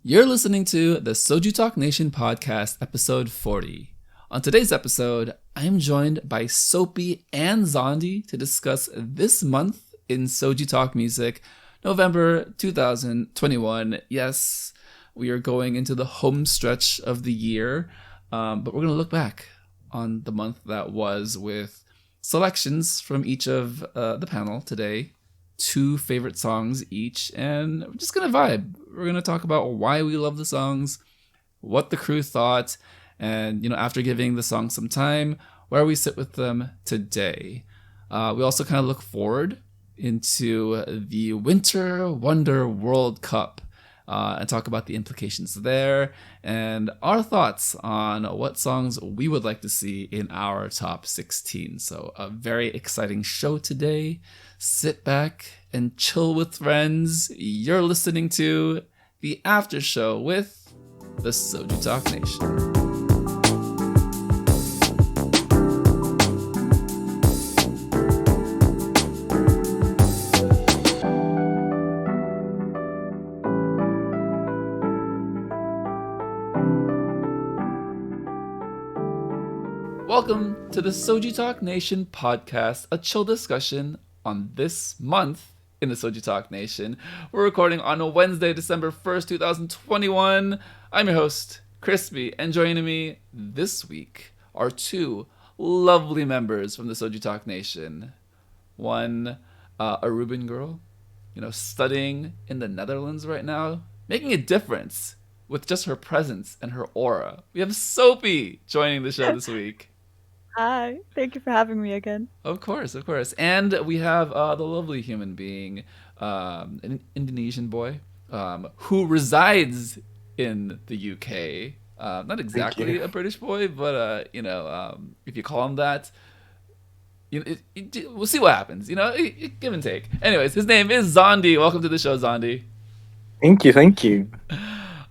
You're listening to the SojuTalk Nation Podcast, episode 40. On today's episode, I am joined by Soapie and Zondy to discuss this month in SojuTalk music, November 2021. Yes, we are going into the home stretch of the year, but we're going to look back on the month that was with selections from each of the panel today. 2 favorite songs each, and we're just gonna vibe. We're gonna talk about why we love the songs, what the crew thought, and after giving the song some time, where we sit with them today. We also kind of look forward into the Winter Wonder World Cup and talk about the implications there and our thoughts on what songs we would like to see in our top 16. So a very exciting show today. Sit back and chill with friends. You're listening to the after show with the SojuTalk Nation. Welcome to the SojuTalk Nation podcast, a chill discussion on this month in the SojuTalk Nation. We're recording on Wednesday, December 1st, 2021. I'm your host, Crispy, and joining me this week are 2 lovely members from the SojuTalk Nation. One, a Aruban girl, studying in the Netherlands right now, making a difference with just her presence and her aura. We have Soapie joining the show this week. Hi, thank you for having me again. Of course. And we have the lovely human being, an Indonesian boy who resides in the UK. Not exactly a British boy, but if you call him that, we'll see what happens. Give and take. Anyways, his name is Zondy. Welcome to the show, Zondy. Thank you.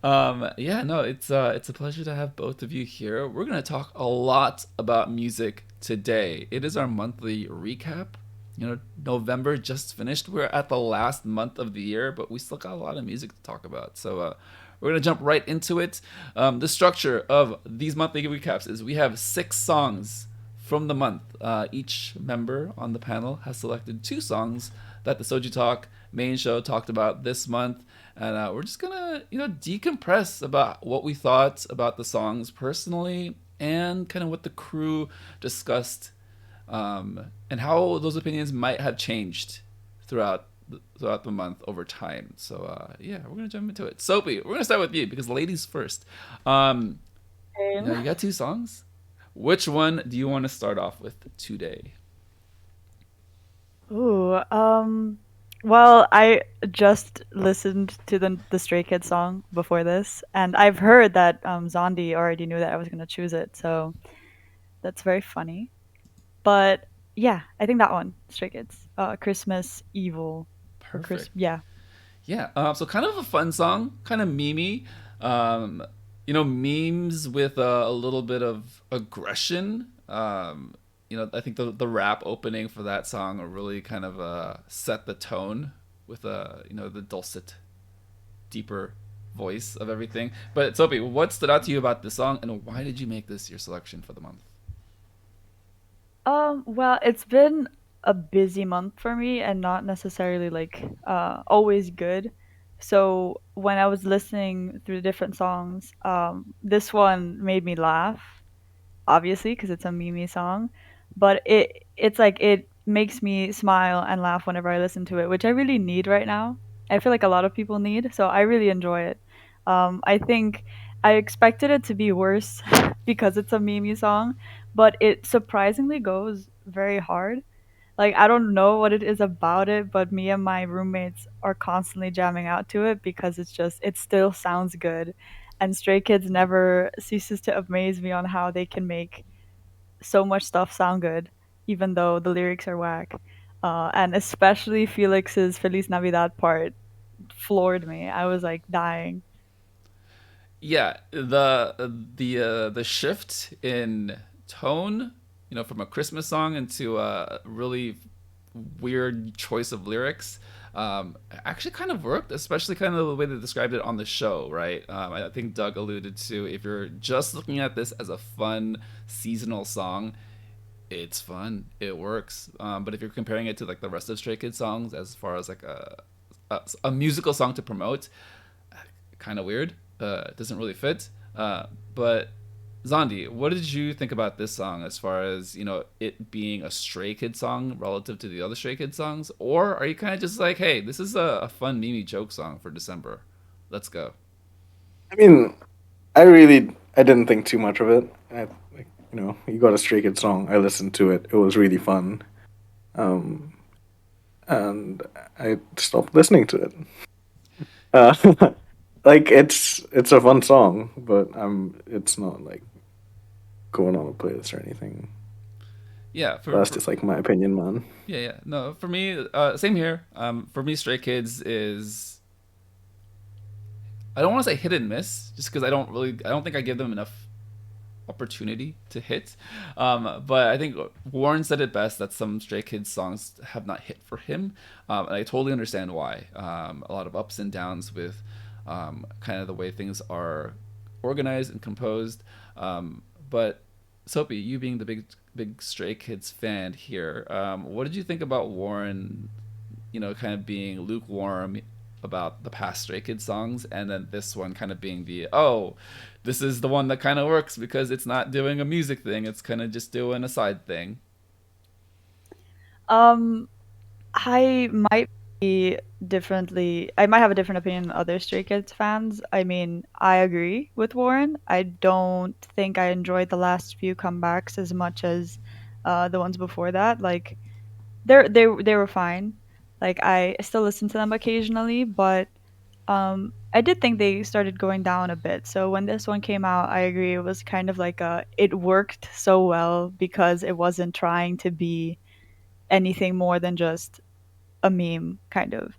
It's a pleasure to have both of you here. We're gonna talk a lot about music today. It is our monthly recap. November just finished. We're at the last month of the year, but we still got a lot of music to talk about. So we're gonna jump right into it. The structure of these monthly recaps is we have 6 songs from the month. Each member on the panel has selected 2 songs that the Soju Talk main show talked about this month. And we're just gonna, decompress about what we thought about the songs personally and kind of what the crew discussed, and how those opinions might have changed throughout the month over time. So we're gonna jump into it. Soapie, we're gonna start with you because ladies first. You got 2 songs. Which one do you want to start off with today? Ooh, well, I just listened to the Stray Kids song before this, and I've heard that Zondi already knew that I was gonna choose it, so that's very funny. But yeah, I think that one, Stray Kids, Christmas Evil, or Perfect. Yeah. Yeah. So kind of a fun song, kind of memey. Memes with a little bit of aggression. I think the rap opening for that song really kind of set the tone with the dulcet, deeper voice of everything. But Sophie, what stood out to you about this song, and why did you make this your selection for the month? Well, it's been a busy month for me and not necessarily like always good. So when I was listening through the different songs, this one made me laugh, obviously, because it's a Mimi song, but it's like it makes me smile and laugh whenever I listen to it, which I really need right now. I feel like a lot of people need, so I really enjoy it. I think I expected it to be worse because it's a Mimi song, but it surprisingly goes very hard. Like I don't know what it is about it, but me and my roommates are constantly jamming out to it because it still sounds good. And Stray Kids never ceases to amaze me on how they can make so much stuff sound good, even though the lyrics are whack. And especially Felix's Feliz Navidad part floored me. I was like dying. Yeah, the shift in tone, from a Christmas song into a really weird choice of lyrics, actually kind of worked, especially kind of the way they described it on the show, right? I think Doug alluded to, if you're just looking at this as a fun seasonal song, it's fun, it works. But if you're comparing it to like the rest of Stray Kids songs, as far as like a musical song to promote, kind of weird. It doesn't really fit. But Zondi, what did you think about this song as far as, it being a Stray Kid song relative to the other Stray Kid songs? Or are you kind of just like, hey, this is a fun Mimi joke song for December? Let's go. I mean, I didn't think too much of it. You got a Stray Kids song. I listened to it. It was really fun. Um, and I stopped listening to it. Like it's a fun song, but it's not like going on a playlist or anything. Yeah, That's just like my opinion, man. yeah. No, for me, same here. For me, Stray Kids is, I don't want to say hit and miss, just because I don't think I give them enough opportunity to hit. But I think Warren said it best that some Stray Kids songs have not hit for him, and I totally understand why. A lot of ups and downs with kind of the way things are organized and composed. But Soapie, you being the big Stray Kids fan here, what did you think about Warren? Kind of being lukewarm about the past Stray Kids songs, and then this one kind of being this is the one that kind of works because it's not doing a music thing; it's kind of just doing a side thing. Um, I might be differently. I might have a different opinion than other Stray Kids fans. I mean, I agree with Warren. I don't think I enjoyed the last few comebacks as much as the ones before that. Like, they were fine. Like, I still listen to them occasionally, but I did think they started going down a bit. So when this one came out, I agree. It was kind of like it worked so well because it wasn't trying to be anything more than just a meme, kind of.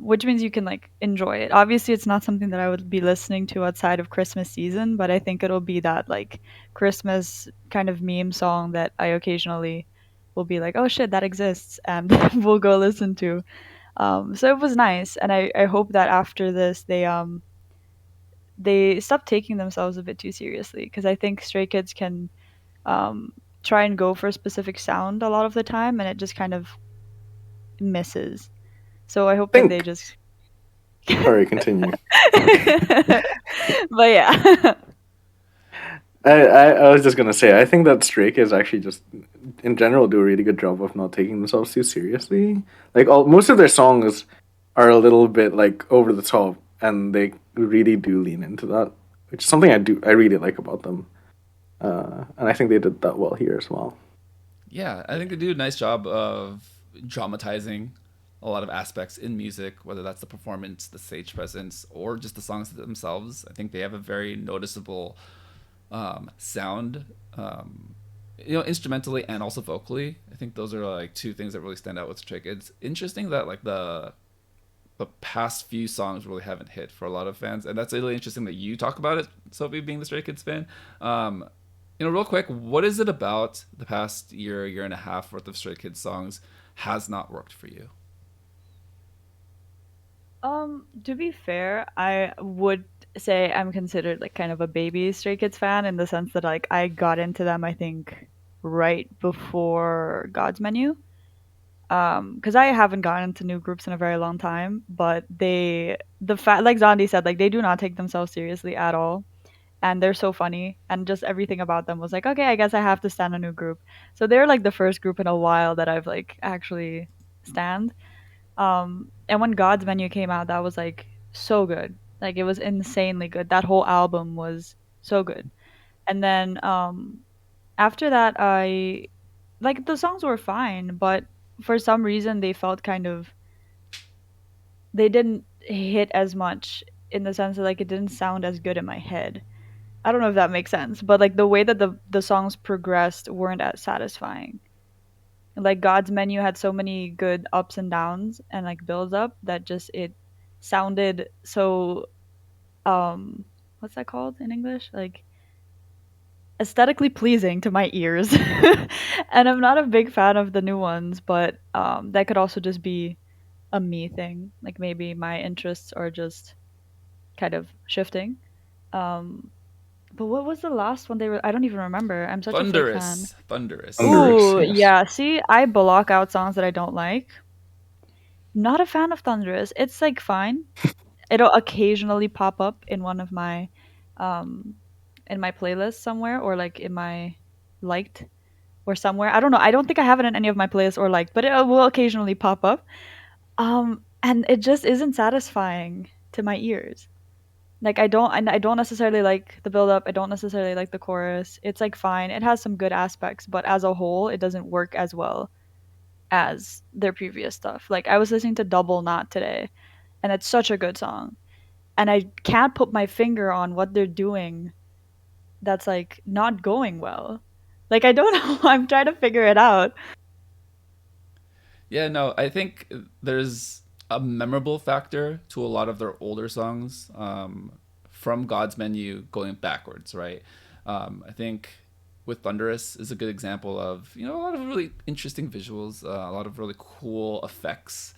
Which means you can like enjoy it. Obviously, it's not something that I would be listening to outside of Christmas season, but I think it'll be that like Christmas kind of meme song that I occasionally will be like, oh shit, that exists, and we'll go listen to. So it was nice, and I hope that after this they stop taking themselves a bit too seriously because I think Stray Kids can um, try and go for a specific sound a lot of the time, and it just kind of misses. So I hope that they Think. just. Sorry, continue. But yeah. I was just gonna say, I think that Stray Kids actually just in general do a really good job of not taking themselves too seriously. Like most of their songs are a little bit like over the top, and they really do lean into that, which is something I really like about them. And I think they did that well here as well. Yeah, I think they do a nice job of dramatizing a lot of aspects in music, whether that's the performance, the stage presence, or just the songs themselves. I think they have a very noticeable sound, instrumentally and also vocally. I think those are like two things that really stand out with Stray Kids. Interesting that like the past few songs really haven't hit for a lot of fans, and that's really interesting that you talk about it, Sophie, being the Stray Kids fan. Real quick, what is it about the past year and a half worth of Stray Kids songs has not worked for you? To be fair, I would say I'm considered like kind of a baby Stray Kids fan in the sense that like I got into them I think right before God's Menu. Because I haven't gotten into new groups in a very long time, but the fact like Zondi said, like they do not take themselves seriously at all, and they're so funny, and just everything about them was like, okay, I guess I have to stand a new group. So they're like the first group in a while that I've like actually stand. And when God's Menu came out, that was like so good. Like it was insanely good. That whole album was so good. And then after that, I like the songs were fine, but for some reason they felt kind of they didn't hit as much in the sense that like it didn't sound as good in my head. I don't know if that makes sense, but like the way that the songs progressed weren't as satisfying. Like God's Menu had so many good ups and downs and like builds up that just it sounded so um what's that called in English? Like aesthetically pleasing to my ears. And I'm not a big fan of the new ones, but that could also just be a me thing. Like maybe my interests are just kind of shifting. Um, but what was the last one they were? I don't even remember. I'm such a fake fan. Thunderous. Thunderous, Ooh, yes. yeah. See, I block out songs that I don't like. Not a fan of Thunderous. It's like fine. It'll occasionally pop up in one of my um in my playlist somewhere, or like in my liked or somewhere. I don't know. I don't think I have it in any of my playlists or liked, but it will occasionally pop up. And it just isn't satisfying to my ears. Like I don't necessarily like the build up. I don't necessarily like the chorus. It's like fine. It has some good aspects, but as a whole, it doesn't work as well as their previous stuff. Like I was listening to Double Knot today, and it's such a good song. And I can't put my finger on what they're doing that's like not going well. Like I don't know. I'm trying to figure it out. Yeah, no, I think there's a memorable factor to a lot of their older songs, from God's Menu going backwards, right? I think with Thunderous is a good example of, a lot of really interesting visuals, a lot of really cool effects,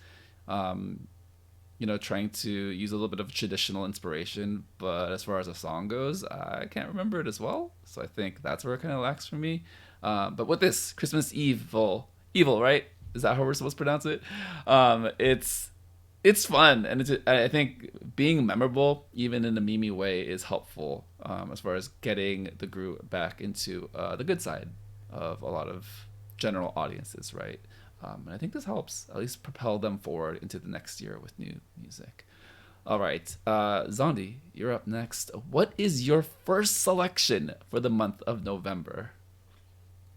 trying to use a little bit of traditional inspiration. But as far as a song goes, I can't remember it as well. So I think that's where it kind of lacks for me. But with this Christmas Evil, right? Is that how we're supposed to pronounce it? It's fun, and I think being memorable, even in a meme way, is helpful, as far as getting the group back into the good side of a lot of general audiences, right? And I think this helps at least propel them forward into the next year with new music. All right, Zondy, you're up next. What is your first selection for the month of November?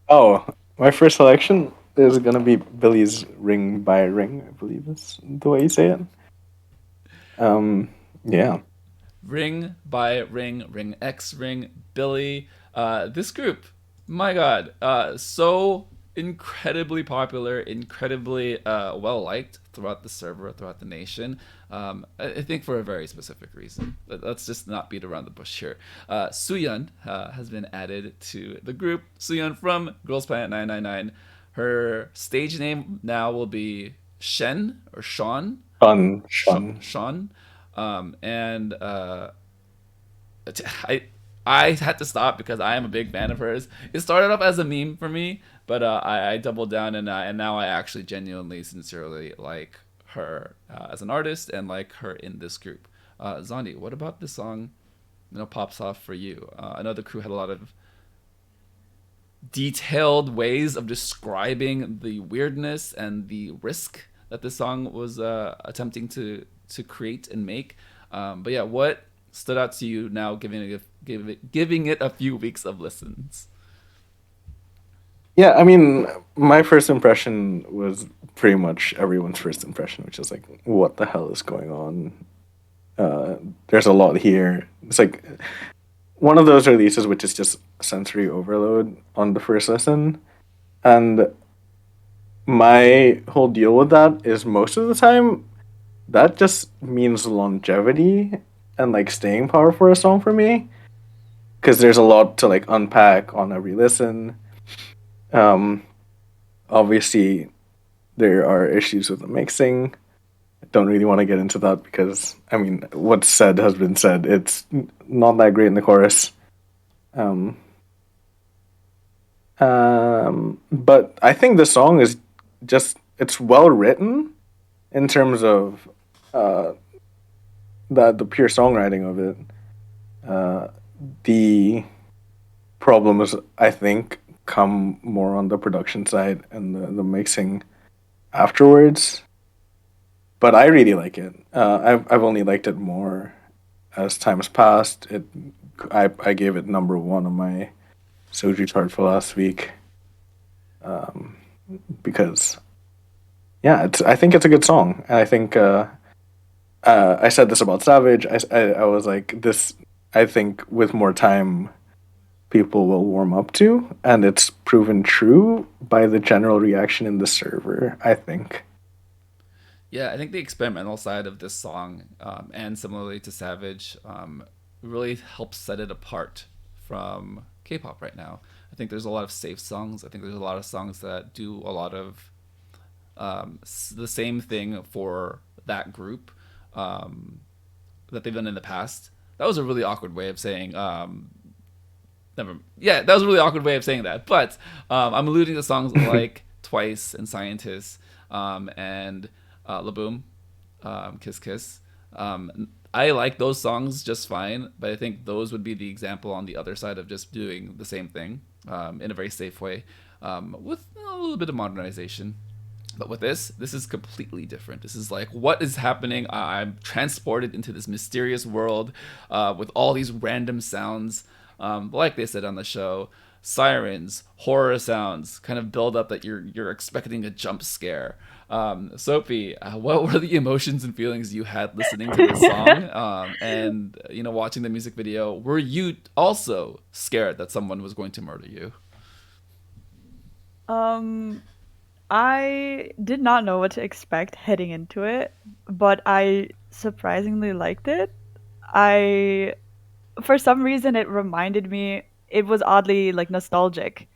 Oh, my first selection is gonna be Billie's "Ring by Ring." I believe is the way you say it. Yeah. Ring by Ring, Ring X Ring, Billlie. This group, my God, so incredibly popular, incredibly well liked throughout the server, throughout the nation. I think for a very specific reason. Let's just not beat around the bush here. Sooyeon has been added to the group. Sooyeon from Girls Planet 999. Her stage name now will be Shen or Sean. Shun. Sean. And I I had to stop because I am a big fan of hers. It started off as a meme for me, but I doubled down, and now I actually genuinely, sincerely like her as an artist and like her in this group. Zondi, what about this song? Pops off for you. I know the crew had a lot of detailed ways of describing the weirdness and the risk that this song was attempting to create and make. But yeah, what stood out to you now, giving it a few weeks of listens? Yeah, I mean, my first impression was pretty much everyone's first impression, which is like, what the hell is going on? There's a lot here. It's like one of those releases which is just sensory overload on the first listen. And my whole deal with that is most of the time that just means longevity and like staying power for a song for me, because there's a lot to like unpack on every listen. Um, Obviously, there are issues with the mixing. I don't really want to get into that because I mean, what's said has been said. It's not that great in the chorus. Um, but I think the song is just it's well written in terms of uh, the pure songwriting of it. Uh, the problems, I think, come more on the production side and the mixing afterwards. But I really like it. I've only liked it more as time has passed. I gave it number one on my Soju chart for last week, because yeah, I think it's a good song. And I think I said this about Savage. I was like this. I think with more time, people will warm up to, and it's proven true by the general reaction in the server, I think. Yeah, I think the experimental side of this song, and similarly to Savage, really helps set it apart from K-pop right now. I think there's a lot of safe songs. I think there's a lot of songs that do a lot of the same thing for that group that they've done in the past. That was a really awkward way of saying. That was a really awkward way of saying that. But I'm alluding to songs like Twice and Scientist and Laboom, Kiss Kiss. I like those songs just fine, but I think those would be the example on the other side of just doing the same thing in a very safe way with a little bit of modernization. But with this is completely different. This is like, what is happening? I'm transported into this mysterious world with all these random sounds. Like they said on the show, sirens, horror sounds, kind of build up that you're expecting a jump scare. Soapie, what were the emotions and feelings you had listening to this song? And watching the music video, were you also scared that someone was going to murder you? I did not know what to expect heading into it, but I surprisingly liked it. I, for some reason, it reminded me, it was oddly like nostalgic.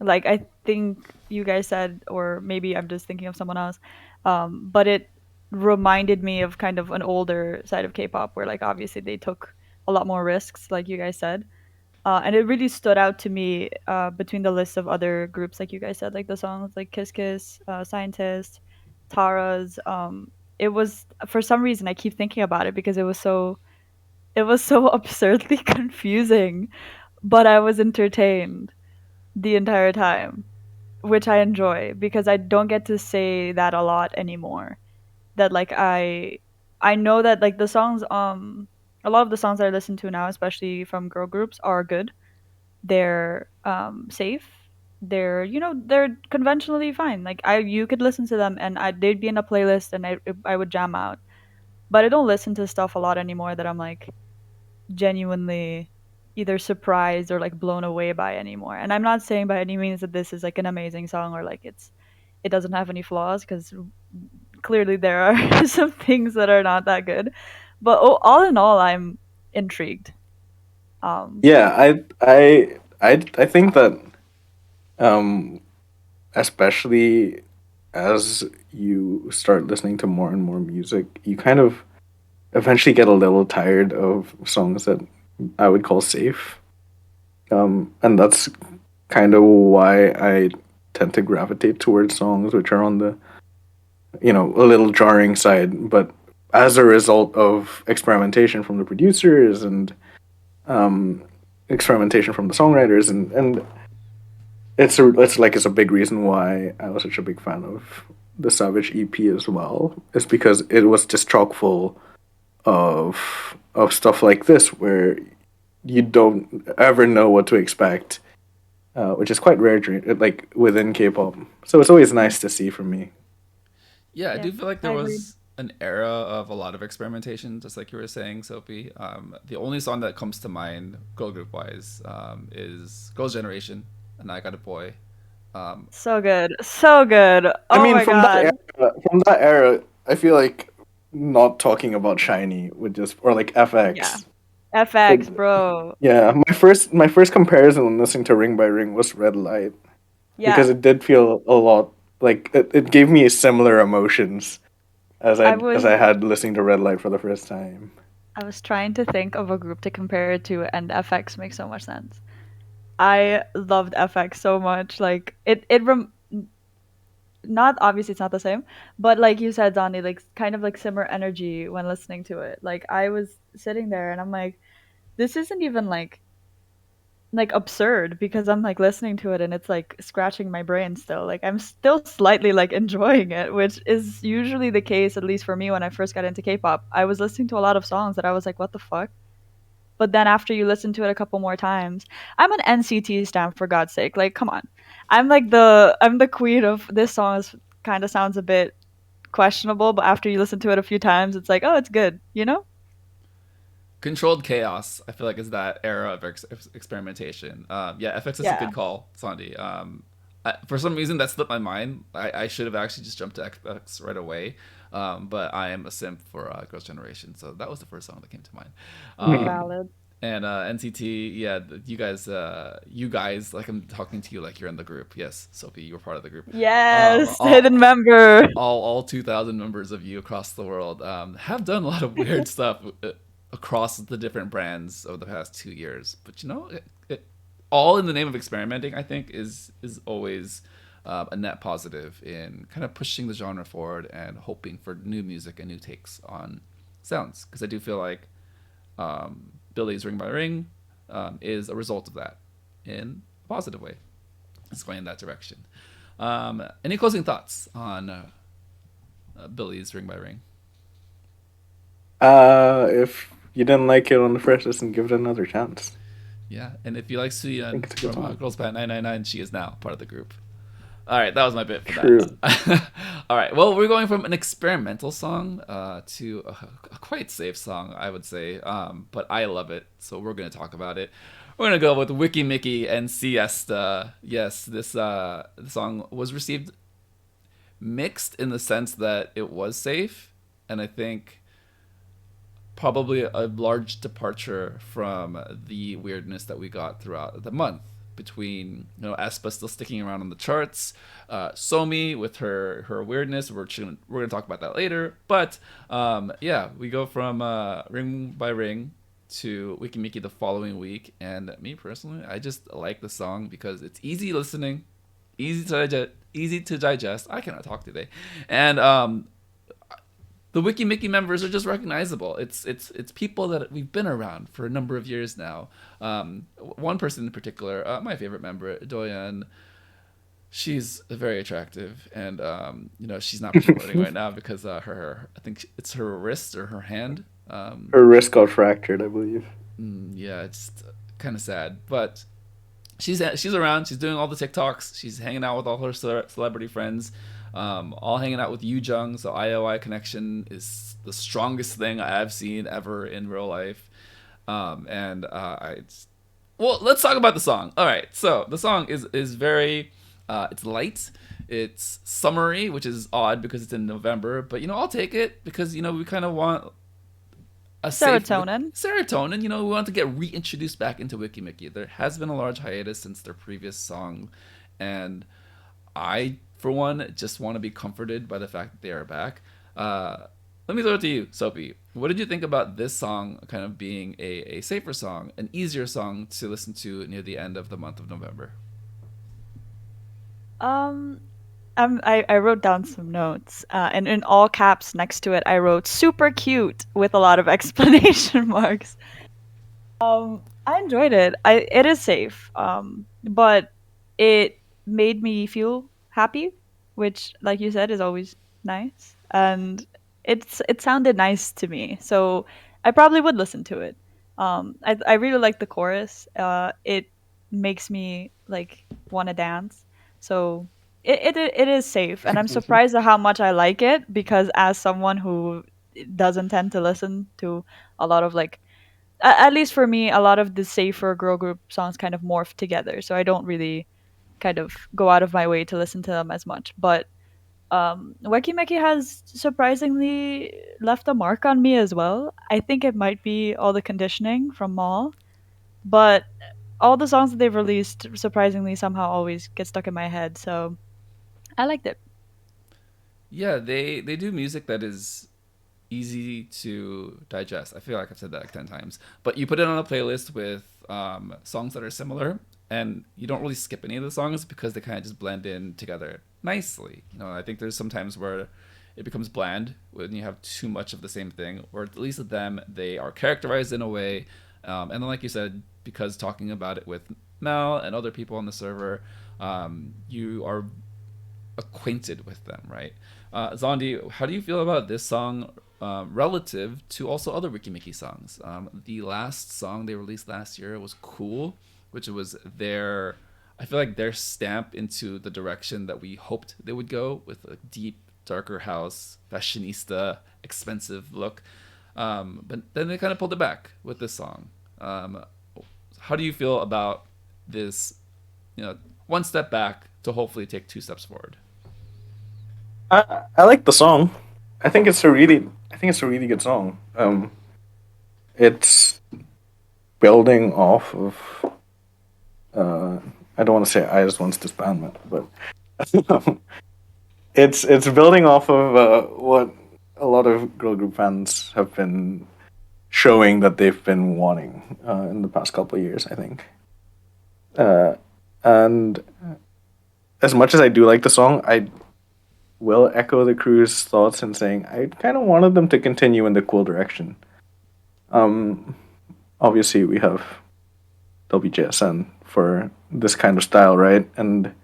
Like I think you guys said, or maybe I'm just thinking of someone else, but it reminded me of kind of an older side of K-pop where like obviously they took a lot more risks, like you guys said. And it really stood out to me between the list of other groups, like you guys said, like the songs like Kiss Kiss, Scientist, Tara's. It was, for some reason I keep thinking about it because it was so absurdly confusing, but I was entertained the entire time, which I enjoy because I don't get to say that a lot anymore. That like I know that like the songs a lot of the songs that I listen to now, especially from girl groups, are good. They're safe. They're conventionally fine. Like you could listen to them and they'd be in a playlist and I would jam out. But I don't listen to stuff a lot anymore that I'm like genuinely either surprised or like blown away by anymore. And I'm not saying by any means that this is like an amazing song or like it doesn't have any flaws because clearly there are some things that are not that good. But all in all, I'm intrigued. Um, Yeah, I think that um especially as you start listening to more and more music, you kind of eventually get a little tired of songs that I would call safe. And that's kind of why I tend to gravitate towards songs which are on the, a little jarring side, but as a result of experimentation from the producers and um, experimentation from the songwriters, and it's a big reason why I was such a big fan of the Savage EP as well. Is because it was just chock full of stuff like this where you don't ever know what to expect, which is quite rare like within K-pop. So it's always nice to see for me. Yeah, I yeah, do feel like I there agree. was an era of a lot of experimentation, just like you were saying, Soapie. The only song that comes to mind, girl group wise, is Girls' Generation, and I Got a Boy. Um, So good, so good. I Oh mean, my god. from that era, I feel like not talking about Shiny would just, or like Yeah, FX. FX, Would, bro. yeah, my first comparison when listening to Ring by Ring was Red Light because Yeah, it did feel a lot like it gave me similar emotions as I I was had listening to Red Light for the first time. I was trying to think of a group to compare it to, and FX makes so much sense. I loved FX so much. Like not obviously it's not the same, but like you said, Donnie, like kind of like similar energy when listening to it. Like I was sitting there and I'm like, this isn't even like absurd because I'm like listening to it and it's like scratching my brain still. Like I'm still slightly like enjoying it, which is usually the case, at least for me when I first got into K-pop. I was listening to a lot of songs that I was like, what the fuck? But then after you listen to it a couple more times, I'm an NCT stan for God's sake. Like, come on. I'm the queen of this song is kind of sounds a bit questionable, but after you listen to it a few times, it's like, oh, it's good, you know? Controlled Chaos, I feel like, is that era of experimentation. Yeah, FX is a Yeah. good call, Sandy. For some reason, that slipped my mind. I should have actually just jumped to FX right away. But I am a simp for Girls' Generation, so that was the first song that came to mind. Mhm. Um, Valid. And NCT, yeah, you guys, like I'm talking to you like you're in the group. Yes, Sophie, you were part of the group. Yes, hidden All, member. all 2,000 members of you across the world have done a lot of weird stuff across the different brands over the past 2 years. But all in the name of experimenting, I think is always a net positive in kind of pushing the genre forward and hoping for new music and new takes on sounds. Because I do feel like Billie's Ring by Ring is a result of that in a positive way. It's going in that direction. Any closing thoughts on Billie's Ring by Ring? If you didn't like it on the first listen, give it another chance. Yeah, and if you like Suyun It's a good from song. Girls Band 999, she is now part of the group. All right, that was my bit for True. that. All right, well, we're going from an experimental song to a quite safe song, I would say. But I love it, so we're going to talk about it. We're going to go with Weki Meki and Siesta. Yes, this song was received mixed in the sense that it was safe, and I think probably a large departure from the weirdness that we got throughout the month between aespa still sticking around on the charts, Somi with her weirdness. We're gonna talk about that later, but yeah, we go from Ring by Ring to Weki Meki the following week, and me personally, I just like the song because it's easy listening, easy to digest. I cannot talk today, and the Weki Meki members are just recognizable. It's people that we've been around for a number of years now. One person in particular, my favorite member, Doyeon, she's very attractive, and she's not performing right now because her I think it's her wrist or her hand. Her wrist got fractured, I believe. Yeah, it's kind of sad, but she's around. She's doing all the TikToks. She's hanging out with all her celebrity friends. All hanging out with Yu Jung, so IOI connection is the strongest thing I've seen ever in real life. Well, let's talk about the song. All right, so the song is very, it's light, it's summery, which is odd because it's in November, but I'll take it because we kind of want a Serotonin. Serotonin. We want to get reintroduced back into Weki Meki. There has been a large hiatus since their previous song, and I, for one, just want to be comforted by the fact that they are back. Let me throw it to you, Soapie. What did you think about this song kind of being a safer song, an easier song to listen to near the end of the month of November? I wrote down some notes, and in all caps next to it, I wrote "super cute" with a lot of exclamation marks. I enjoyed it. It is safe, but it made me feel happy, which, like you said, is always nice, and it sounded nice to me, so I probably would listen to it. I really like the chorus. It makes me like want to dance, so it is safe, and I'm surprised at how much I like it because as someone who doesn't tend to listen to a lot of like at least for me, a lot of the safer girl group songs kind of morph together. So I don't really kind of go out of my way to listen to them as much. But Weki Meki has surprisingly left a mark on me as well. I think it might be all the conditioning from Mall, but all the songs that they've released surprisingly somehow always get stuck in my head. So I liked it. Yeah, they do music that is easy to digest. I feel like I've said that like 10 times. But you put it on a playlist with songs that are similar, and you don't really skip any of the songs because they kind of just blend in together nicely. I think there's some times where it becomes bland when you have too much of the same thing, or at least with them, they are characterized in a way. And then, like you said, because talking about it with Mel and other people on the server, you are acquainted with them, right? Zondi, how do you feel about this song relative to also other Weki Meki songs? The last song they released last year was Cool, which was I feel like their stamp into the direction that we hoped they would go with a deep, darker house, fashionista, expensive look. But then they kind of pulled it back with this song. How do you feel about this, one step back to hopefully take two steps forward? I like the song. I think it's a really good song. It's building off of. I don't want to say I Just Want's disbandment, but it's building off of what a lot of girl group fans have been showing that they've been wanting in the past couple of years, I think. And as much as I do like the song, I will echo the crew's thoughts in saying I kind of wanted them to continue in the cool direction. Obviously, we have WJSN for this kind of style, right? And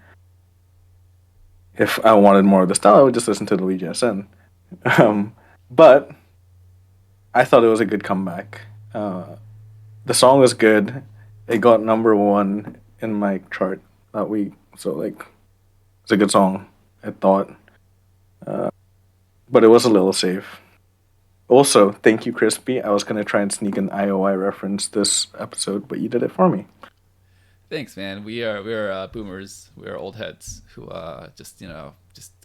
if I wanted more of the style, I would just listen to WJSN. But I thought it was a good comeback. The song was good. It got #1 in my chart that week, so like, it's a good song, I thought. But it was a little safe. Also, thank you, Crispy. I was gonna try and sneak an IOI reference this episode, but you did it for me. Thanks, man. We're boomers. We're old heads who just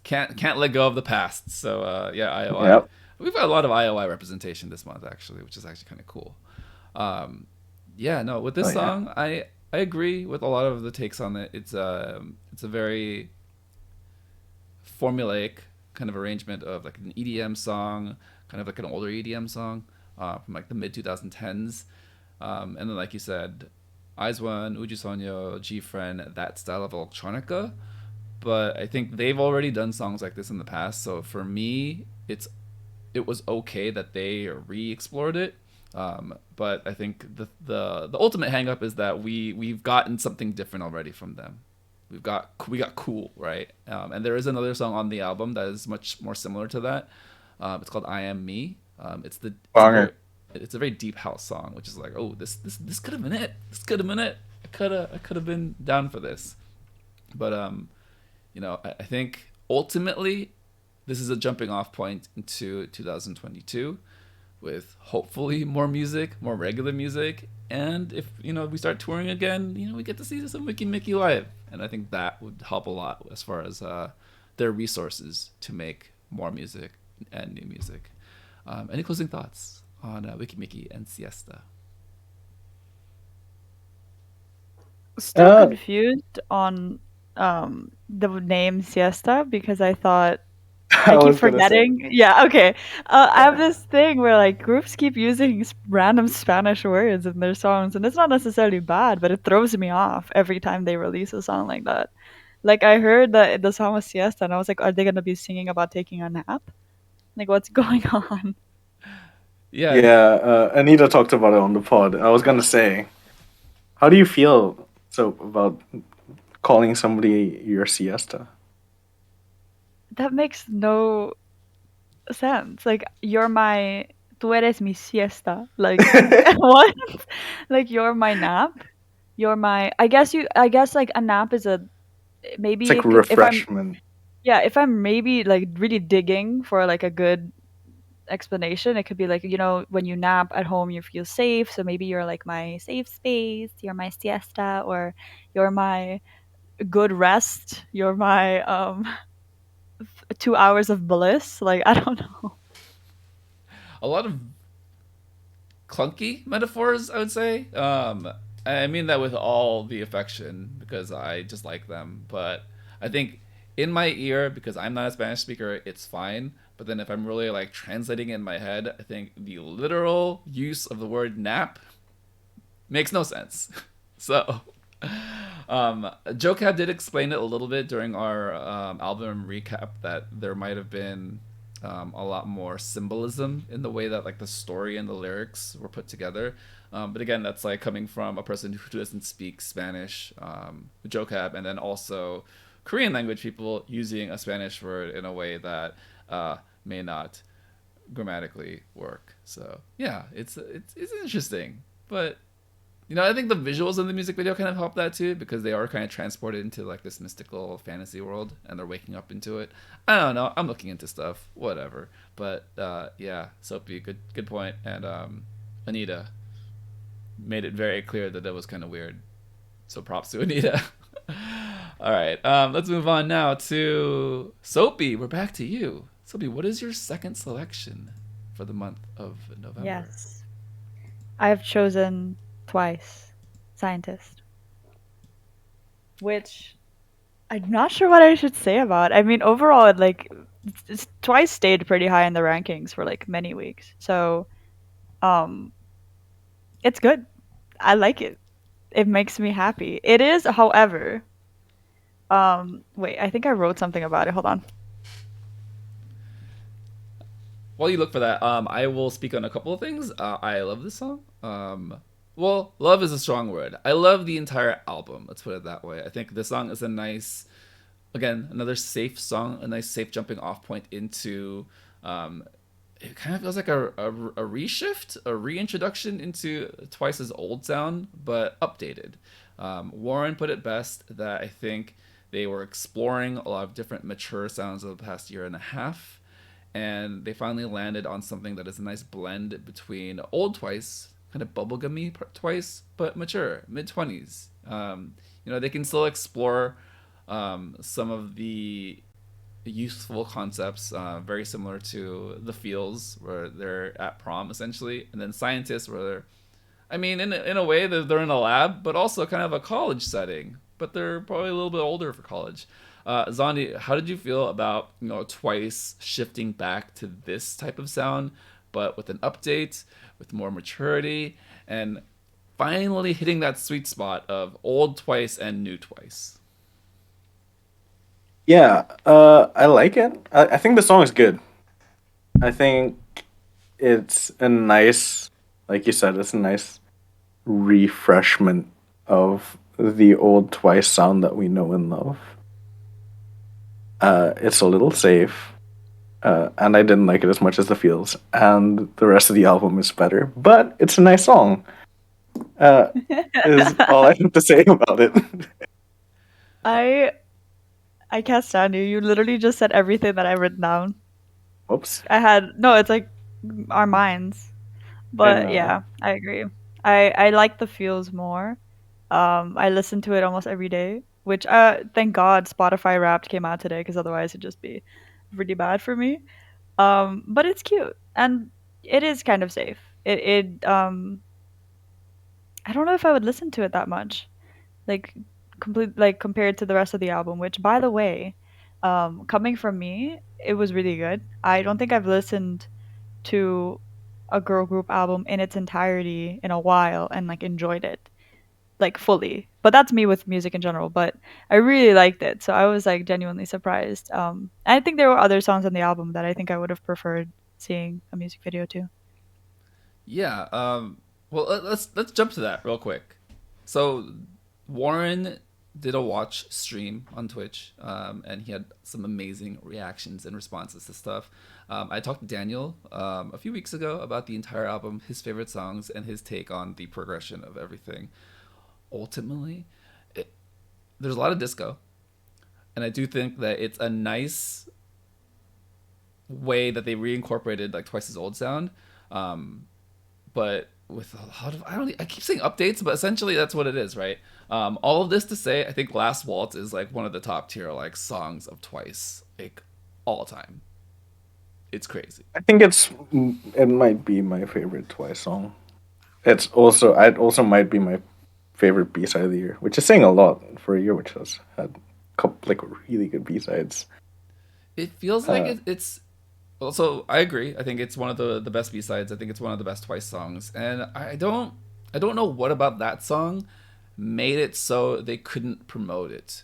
can't let go of the past. So yeah, IOI. Yep. We've got a lot of IOI representation this month, actually, which is actually kind of cool. Yeah, no, with this song, I agree with a lot of the takes on it. It's a very formulaic kind of arrangement of like an EDM song, kind of like an older EDM song from like the mid 2010s, and then like you said, Aizwan, Uju Sonyo, G-Friend, that style of electronica. But I think they've already done songs like this in the past, so for me, it was okay that they re-explored it. But I think the ultimate hang-up is that we've gotten something different already from them. We got cool, right? And there is another song on the album that is much more similar to that. It's called I Am Me. It's a very deep house song, which is like, oh, this could have been it. This could have been it. I could have been down for this. But I think ultimately this is a jumping off point into 2022 with hopefully more music, more regular music, and if we start touring again, we get to see some Meki live, and I think that would help a lot as far as their resources to make more music and new music. Any closing thoughts on Meki and Siesta? Still confused on the name Siesta because I thought I keep forgetting. Yeah, okay. I have this thing where like groups keep using random Spanish words in their songs, and it's not necessarily bad, but it throws me off every time they release a song like that. Like I heard that the song was Siesta, and I was like, are they gonna be singing about taking a nap? Like, what's going on? Yeah. Anita talked about it on the pod. I was gonna say, how do you feel about calling somebody your siesta? That makes no sense. Like, tú eres mi siesta. Like, what? Like, you're my nap. You're my. I guess like a nap is maybe it's like refreshment. If I'm maybe like really digging for like a good explanation, it could be like, when you nap at home you feel safe, so maybe you're like my safe space, you're my siesta, or you're my good rest, you're my 2 hours of bliss. Like, I don't know. A lot of clunky metaphors, I would say. I mean that with all the affection because I just like them, but I think in my ear, because I'm not a Spanish speaker, it's fine. But then if I'm really like translating in my head, I think the literal use of the word nap makes no sense. So JoCab did explain it a little bit during our album recap that there might have been a lot more symbolism in the way that like the story and the lyrics were put together. But again, that's like coming from a person who doesn't speak Spanish, JoCab, and then also Korean language people using a Spanish word in a way that may not grammatically work. So yeah, it's interesting, but I think the visuals in the music video kind of help that too, because they are kind of transported into like this mystical fantasy world and they're waking up into it. I don't know. I'm looking into stuff, whatever. But yeah, Soapie, good point. And Anita made it very clear that was kind of weird. So props to Anita. All right, let's move on now to Soapie. We're back to you. Soapie, what is your second selection for the month of November? Yes. I have chosen Twice. Scientist. Which I'm not sure what I should say about. I mean, overall, Twice stayed pretty high in the rankings for like many weeks. So, um, it's good. I like it. It makes me happy. It is, however, wait, I think I wrote something about it. Hold on. While you look for that, I will speak on a couple of things. I love this song. Well, love is a strong word. I love the entire album. Let's put it that way. I think this song is a nice, again, another safe song, a nice safe jumping off point into. It kind of feels like a reshift, a reintroduction into Twice's old sound, but updated. Warren put it best that I think they were exploring a lot of different mature sounds of the past year and a half, and they finally landed on something that is a nice blend between old Twice, kind of bubblegummy Twice, but mature, mid 20s. They can still explore some of the useful concepts, very similar to the Feels, where they're at prom essentially, and then Scientists, where they're, I mean, in a way, they're in a lab, but also kind of a college setting, but they're probably a little bit older for college. Zondi, how did you feel about Twice shifting back to this type of sound, but with an update, with more maturity, and finally hitting that sweet spot of old Twice and new Twice? Yeah, I like it. I think the song is good. I think it's a nice, like you said, it's a nice refreshment of the old Twice sound that we know and love. It's a little safe, and I didn't like it as much as the Feels, and the rest of the album is better. But it's a nice song. Is all I have to say about it. I I can't stand you. You literally just said everything that I written down. Whoops. It's like our minds. I But know. yeah, I agree. I like the feels more. I listen to it almost every day, which thank God Spotify Wrapped came out today because otherwise it'd just be really bad for me. But it's cute and it is kind of safe. It I don't know if I would listen to it that much. Like compared to the rest of the album, which by the way, coming from me, it was really good. I don't think I've listened to a girl group album in its entirety in a while and like enjoyed it like fully. But that's me with music in general. But I really liked it, so I was like genuinely surprised. I think there were other songs on the album that I think I would have preferred seeing a music video to. Yeah. Well, let's jump to that real quick. So Warren did a watch stream on Twitch, and he had some amazing reactions and responses to stuff. I talked to Daniel a few weeks ago about the entire album, his favorite songs, and his take on the progression of everything. Ultimately, it, there's a lot of disco, and I do think that it's a nice way that they reincorporated like Twice's old sound, but with a lot of I keep saying updates, but essentially that's what it is, right? All of this to say, I think Last Waltz is like one of the top tier like songs of Twice, like all time. It's crazy. I think it might be my favorite Twice song. It also might be my favorite B side of the year, which is saying a lot for a year which has had a couple like really good B sides. It feels like it's also, I agree. I think it's one of the best B sides. I think it's one of the best Twice songs, and I don't know what about that song made it so they couldn't promote it.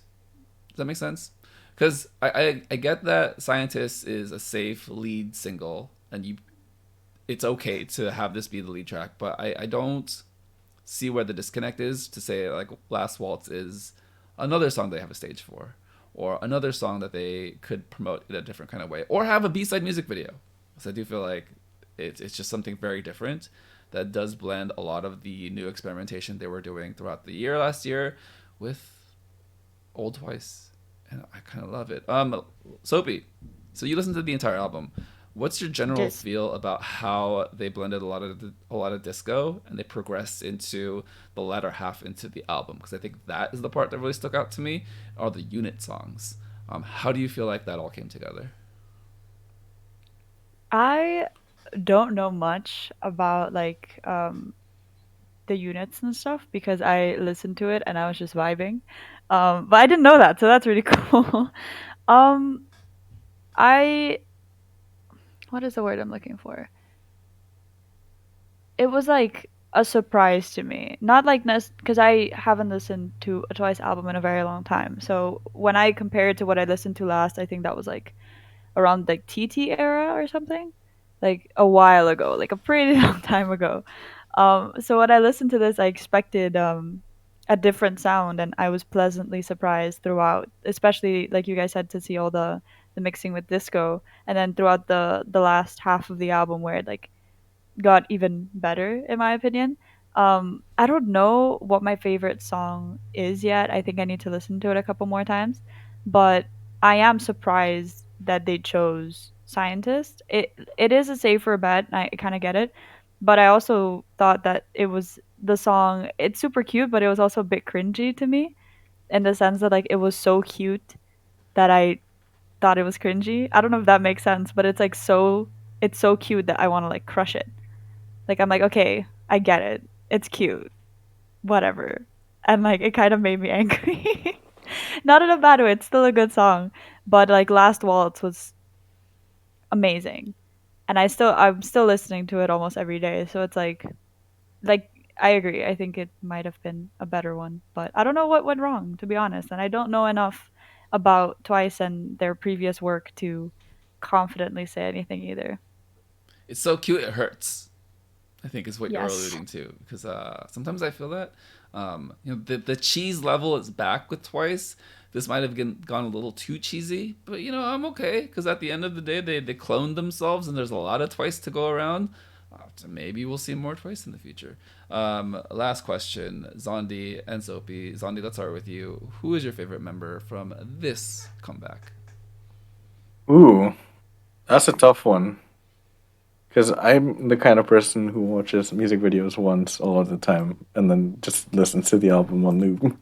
Does that make sense? Because I get that Scientist is a safe lead single, and it's okay to have this be the lead track, but I don't see where the disconnect is to say like Last Waltz is another song they have a stage for, or another song that they could promote in a different kind of way, or have a B-side music video. So I do feel like it's just something very different that does blend a lot of the new experimentation they were doing throughout the year last year with old Twice, and I kind of love it. Soapie, so you listened to the entire album. What's your general Just feel about how they blended a lot of disco and they progressed into the latter half into the album? Because I think that is the part that really stuck out to me are the unit songs. How do you feel like that all came together? I don't know much about like the units and stuff because I listened to it and I was just vibing. But I didn't know that, so that's really cool. um, I what is the word I'm looking for? It was like a surprise to me. Not like because I haven't listened to a Twice album in a very long time. So when I compare it to what I listened to last, I think that was like around like TT era or something, like a while ago, like a pretty long time ago. So when I listened to this, I expected a different sound, and I was pleasantly surprised throughout. Especially like you guys said, to see all the mixing with disco, and then throughout the last half of the album where it like got even better in my opinion. I don't know what my favorite song is yet. I think I need to listen to it a couple more times, but I am surprised that they chose Scientist. It is a safer bet. I kind of get it, but I also thought that it was the song. It's super cute, but it was also a bit cringy to me in the sense that like it was so cute that I thought it was cringy. I don't know if that makes sense, but it's so cute that I want to like crush it. Like I'm like, okay, I get it. It's cute. Whatever. And like it kind of made me angry. Not in a bad way. It's still a good song, but like Last Waltz was amazing. And I'm still listening to it almost every day. So it's like I agree. I think it might have been a better one, but I don't know what went wrong to be honest, and I don't know enough about Twice and their previous work to confidently say anything either. It's so cute it hurts. I think is what you're Yes. alluding to because sometimes I feel that the cheese level is back with Twice. This might have gone a little too cheesy, but I'm okay because at the end of the day they cloned themselves and there's a lot of Twice to go around. So maybe we'll see more Twice in the future. Last question, Zondy and Soapie. Zondy, let's start with you. Who is your favorite member from this comeback? Ooh, that's a tough one. Because I'm the kind of person who watches music videos once a lot of the time and then just listens to the album on loop.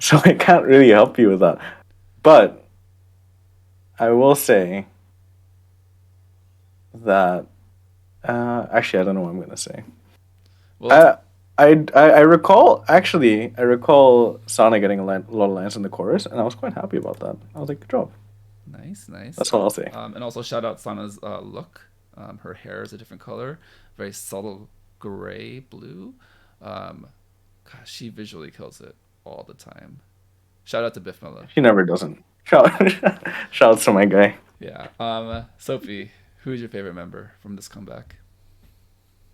So I can't really help you with that. But I will say that actually I don't know what I'm gonna say. Well, I recall Sana getting a lot of lines in the chorus, and I was quite happy about that. I was like, good job. nice, nice. That's all I'll say. And also shout out Sana's look. Her hair is a different color, very subtle gray blue. Gosh, she visually kills it all the time. Shout out to Biff Miller. She never doesn't. Shout, shout out to my guy. Yeah. Sophie, who is your favorite member from this comeback?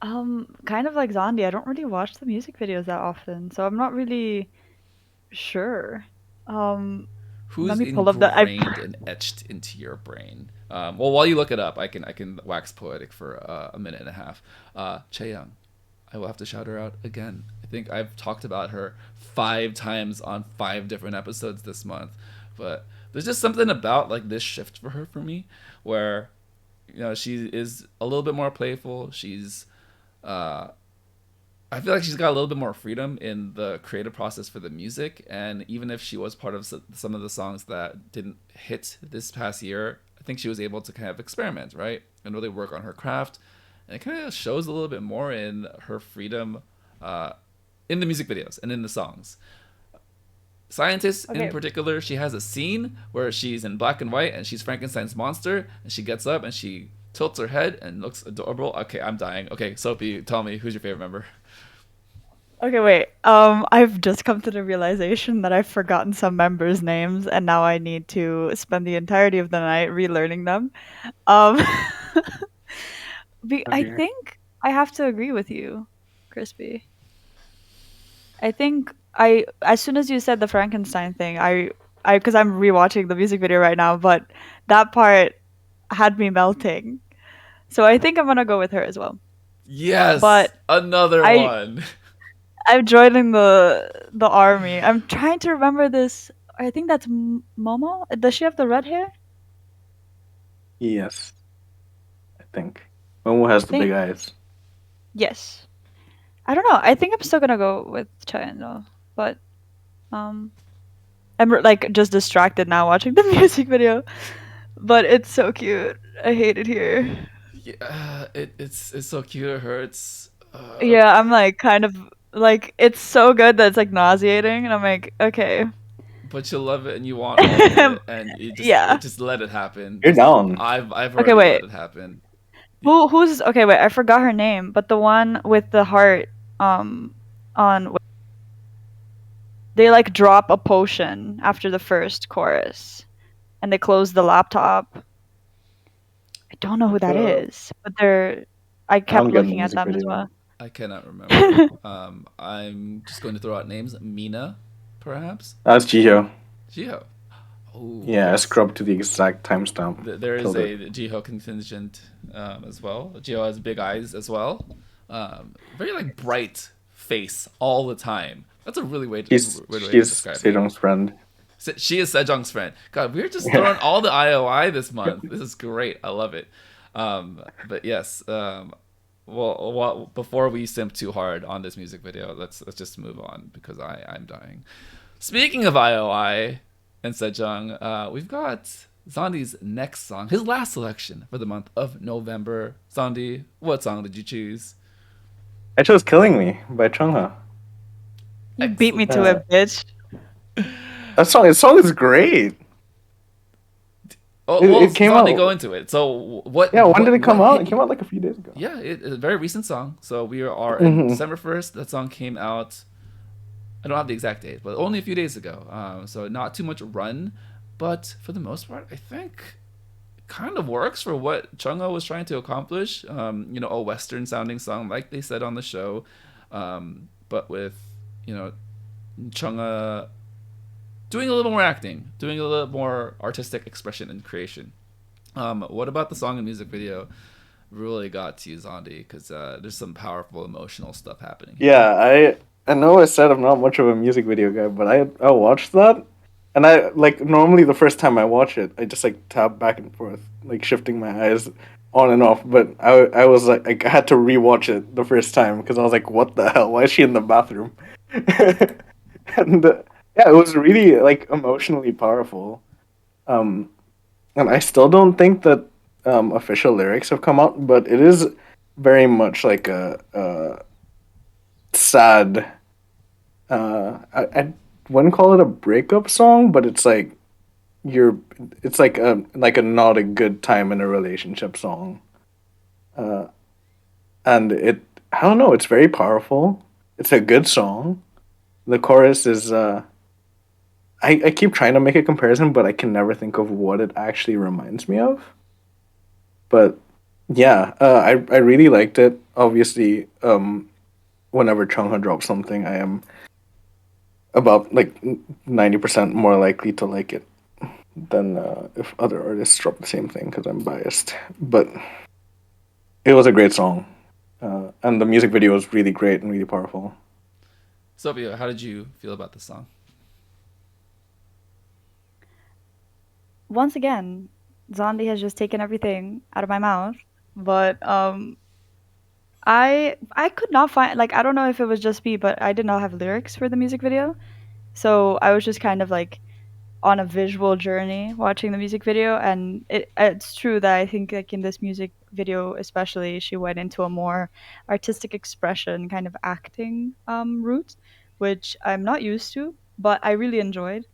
Kind of like Zondi, I don't really watch the music videos that often, so I'm not really sure. Let Who's me pull up the. I ingrained and etched into your brain? Well, while you look it up, I can wax poetic for a minute and a half. Chaeyoung, I will have to shout her out again. I think I've talked about her 5 times on 5 different episodes this month, but there's just something about like this shift for me, where she is a little bit more playful. Uh, I feel like she's got a little bit more freedom in the creative process for the music, and even if she was part of some of the songs that didn't hit this past year, I think she was able to kind of experiment, right, and really work on her craft, and it kind of shows a little bit more in her freedom in the music videos and in the songs. Scientist in okay. particular, she has a scene where she's in black and white and she's Frankenstein's monster, and she gets up and she tilts her head and looks adorable. Okay, I'm dying. Okay, Sophie, tell me, who's your favorite member? Okay, wait. I've just come to the realization that I've forgotten some members' names, and now I need to spend the entirety of the night relearning them. Um, Oh I dear. think I have to agree with you, Crispy. I think I as soon as you said the Frankenstein thing, because I'm rewatching the music video right now, but that part had me melting. So I think I'm gonna go with her as well. Yes, But another I one. I'm joining the army. I'm trying to remember this. I think that's Momo. Does she have the red hair? Yes, I think. Momo has I the big think eyes. yes. I don't know. I think I'm still gonna go with Chayan though. But um, I'm like just distracted now watching the music video. But it's so cute. I hate it here. Yeah, it's so cute. It hurts. Yeah, I'm like kind of Like, it's so good that it's like nauseating, and I'm like, okay. But you love it and you want all of it, and you Yeah. just let it happen. You're down. I've Okay, already let wait. it happen. Who's okay? Wait, I forgot her name, but the one with the heart, on they like drop a potion after the first chorus, and they close the laptop. I don't know who that is, but I I kept don't get the looking at music them as video. well. I cannot remember. I'm just going to throw out names. Mina, perhaps. That's Jiho. Jiho. Oh Yeah, I yes. scrubbed to the exact timestamp. There is Killed a it. Jiho contingent as well. Jiho has big eyes as well. Very like bright face all the time. That's a really weird way to She's describe it. Sejong's friend. She is Sejong's friend. God, we're just throwing all the IOI this month. This is great. I love it. But yes. Well, before we simp too hard on this music video, let's just move on because I'm dying. Speaking of IOI and Sejong, we've got Zondy's next song, his last selection for the month of November. Zondy, what song did you choose? I chose "Killing Me" by Chungha. You beat me to it, bitch. That song is great. Oh, It- well, it came Zondy, out- go into it. So what? Yeah, when did it come out? hit It came out like a few days ago. Yeah, it's a very recent song. So we are in December 1st. That song came out. I don't have the exact date, but only a few days ago. So not too much run, but for the most part, I think it kind of works for what Chungha was trying to accomplish. A Western sounding song, like they said on the show, but with Chungha doing a little more acting, doing a little more artistic expression and creation. What about the song and music video really got to you, Zondy? Because there's some powerful emotional stuff happening here. Yeah, I know I said I'm not much of a music video guy, but I watched that, and I like normally the first time I watch it, I just like tap back and forth, like shifting my eyes on and off. But I was like I had to rewatch it the first time because I was like, what the hell? Why is she in the bathroom? And yeah, it was really like emotionally powerful. Um, and I still don't think that official lyrics have come out, but it is very much like a sad. I wouldn't call it a breakup song, but it's like it's like a not a good time in a relationship song. Uh, and I don't know, it's very powerful. It's a good song. The chorus is I keep trying to make a comparison, but I can never think of what it actually reminds me of. But yeah, I really liked it. Obviously, whenever Chungha drops something, I am about like 90% more likely to like it than if other artists drop the same thing because I'm biased. But it was a great song, and the music video was really great and really powerful. Sophia, how did you feel about the song? Once again, Zondi has just taken everything out of my mouth. But I could not find, like, I don't know if it was just me, but I did not have lyrics for the music video. So I was just kind of like on a visual journey watching the music video, and it's true that I think like in this music video especially she went into a more artistic expression kind of acting route, which I'm not used to, but I really enjoyed.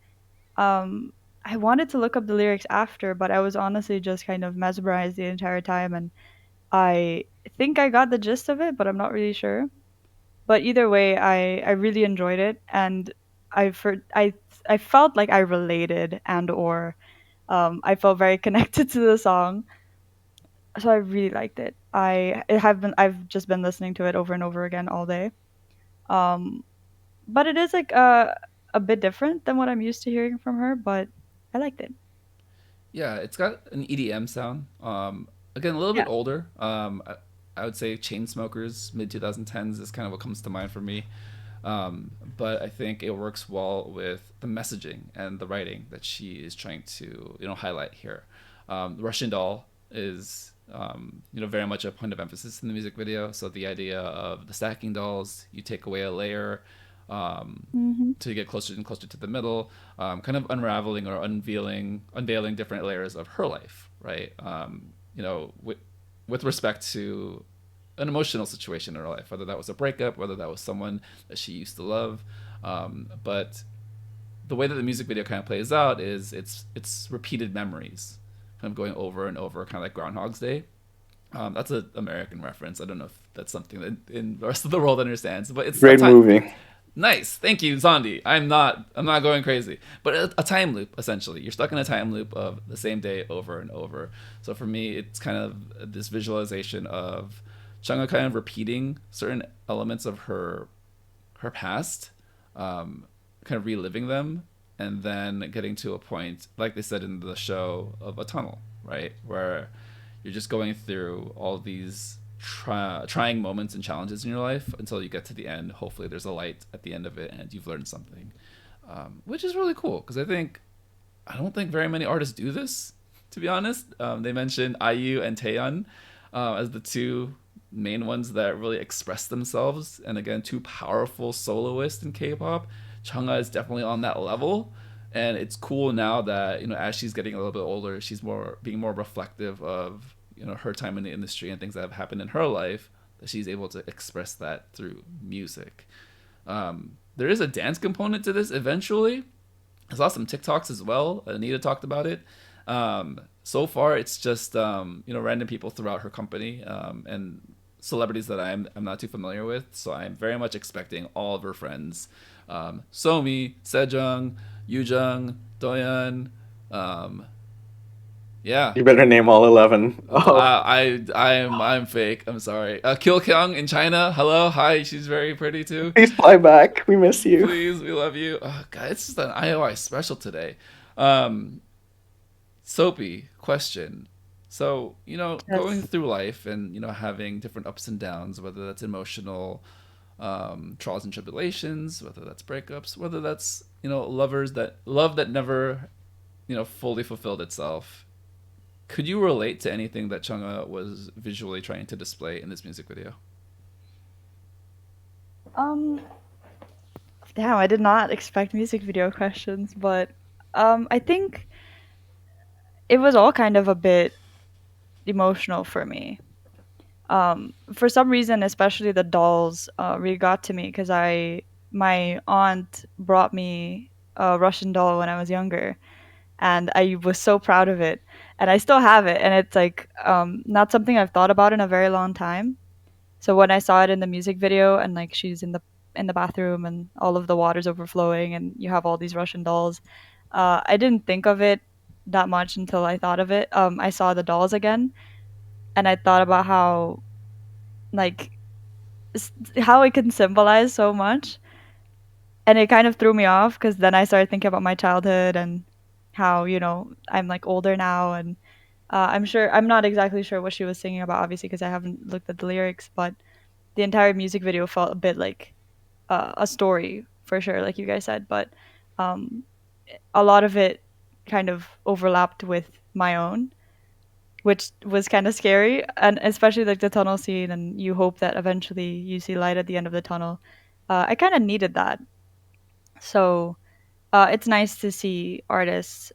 um I wanted to look up the lyrics after, but I was honestly just kind of mesmerized the entire time, and I think I got the gist of it, but I'm not really sure. But either way, I really enjoyed it, and I felt like I related, and or I felt very connected to the song, so I really liked it. I've just been listening to it over and over again all day. Um, but it is like a bit different than what I'm used to hearing from her, but I liked it. Yeah, it's got an EDM sound. Again, a little bit Yeah. older. I would say Chainsmokers, mid 2010s is kind of what comes to mind for me. But I think it works well with the messaging and the writing that she is trying to highlight here. Russian Doll is very much a point of emphasis in the music video. So the idea of the stacking dolls, you take away a layer Hmm. to get closer and closer to the middle, kind of unraveling or unveiling different layers of her life, right? With respect to an emotional situation in her life, whether that was a breakup, whether that was someone that she used to love. But the way that the music video kind of plays out is it's repeated memories, kind of going over and over, kind of like Groundhog's Day. That's an American reference. I don't know if that's something that in the rest of the world understands, but it's Great movie. Nice, thank you, Zondy. I'm not going crazy, but a time loop essentially. You're stuck in a time loop of the same day over and over. So for me, it's kind of this visualization of Chungha kind of repeating certain elements of her past, kind of reliving them, and then getting to a point, like they said in the show, of a tunnel, right, where you're just going through all these trying moments and challenges in your life until you get to the end. Hopefully there's a light at the end of it and you've learned something, which is really cool, because I don't think very many artists do this, to be honest. They mentioned IU and Taeyeon as the two main ones that really express themselves, and again, two powerful soloists in K-pop. Chungha is definitely on that level, and it's cool now that, as she's getting a little bit older, she's being more reflective of her time in the industry and things that have happened in her life, that she's able to express that through music. There is a dance component to this eventually. I saw some TikToks as well. Anita talked about it. So far, it's just random people throughout her company and celebrities that I'm not too familiar with. So I'm very much expecting all of her friends, Somi, Sejong, Yoojung, Doyeon. Yeah. You better name all 11. Oh. I'm fake. I'm sorry. Kil Kyung in China. Hello. Hi. She's very pretty too. Please fly back. We miss you. Please. We love you. Oh, God, it's just an IOI special today. Soapie, question. So, going through life and, having different ups and downs, whether that's emotional trials and tribulations, whether that's breakups, whether that's, love that never, fully fulfilled itself. Could you relate to anything that Chungha was visually trying to display in this music video? Damn, I did not expect music video questions, but I think it was all kind of a bit emotional for me. For some reason, especially the dolls really got to me, because my aunt brought me a Russian doll when I was younger, and I was so proud of it, and I still have it, and it's like not something I've thought about in a very long time. So when I saw it in the music video, and like she's in the bathroom and all of the water's overflowing and you have all these Russian dolls, I didn't think of it that much until I thought of it. I saw the dolls again, and I thought about how like how it can symbolize so much, and it kind of threw me off, because then I started thinking about my childhood and how I'm like older now, and I'm not exactly sure what she was singing about, obviously, because I haven't looked at the lyrics, but the entire music video felt a bit like a story for sure, like you guys said, but a lot of it kind of overlapped with my own, which was kind of scary, and especially like the tunnel scene, and you hope that eventually you see light at the end of the tunnel. I kind of needed that, so it's nice to see artists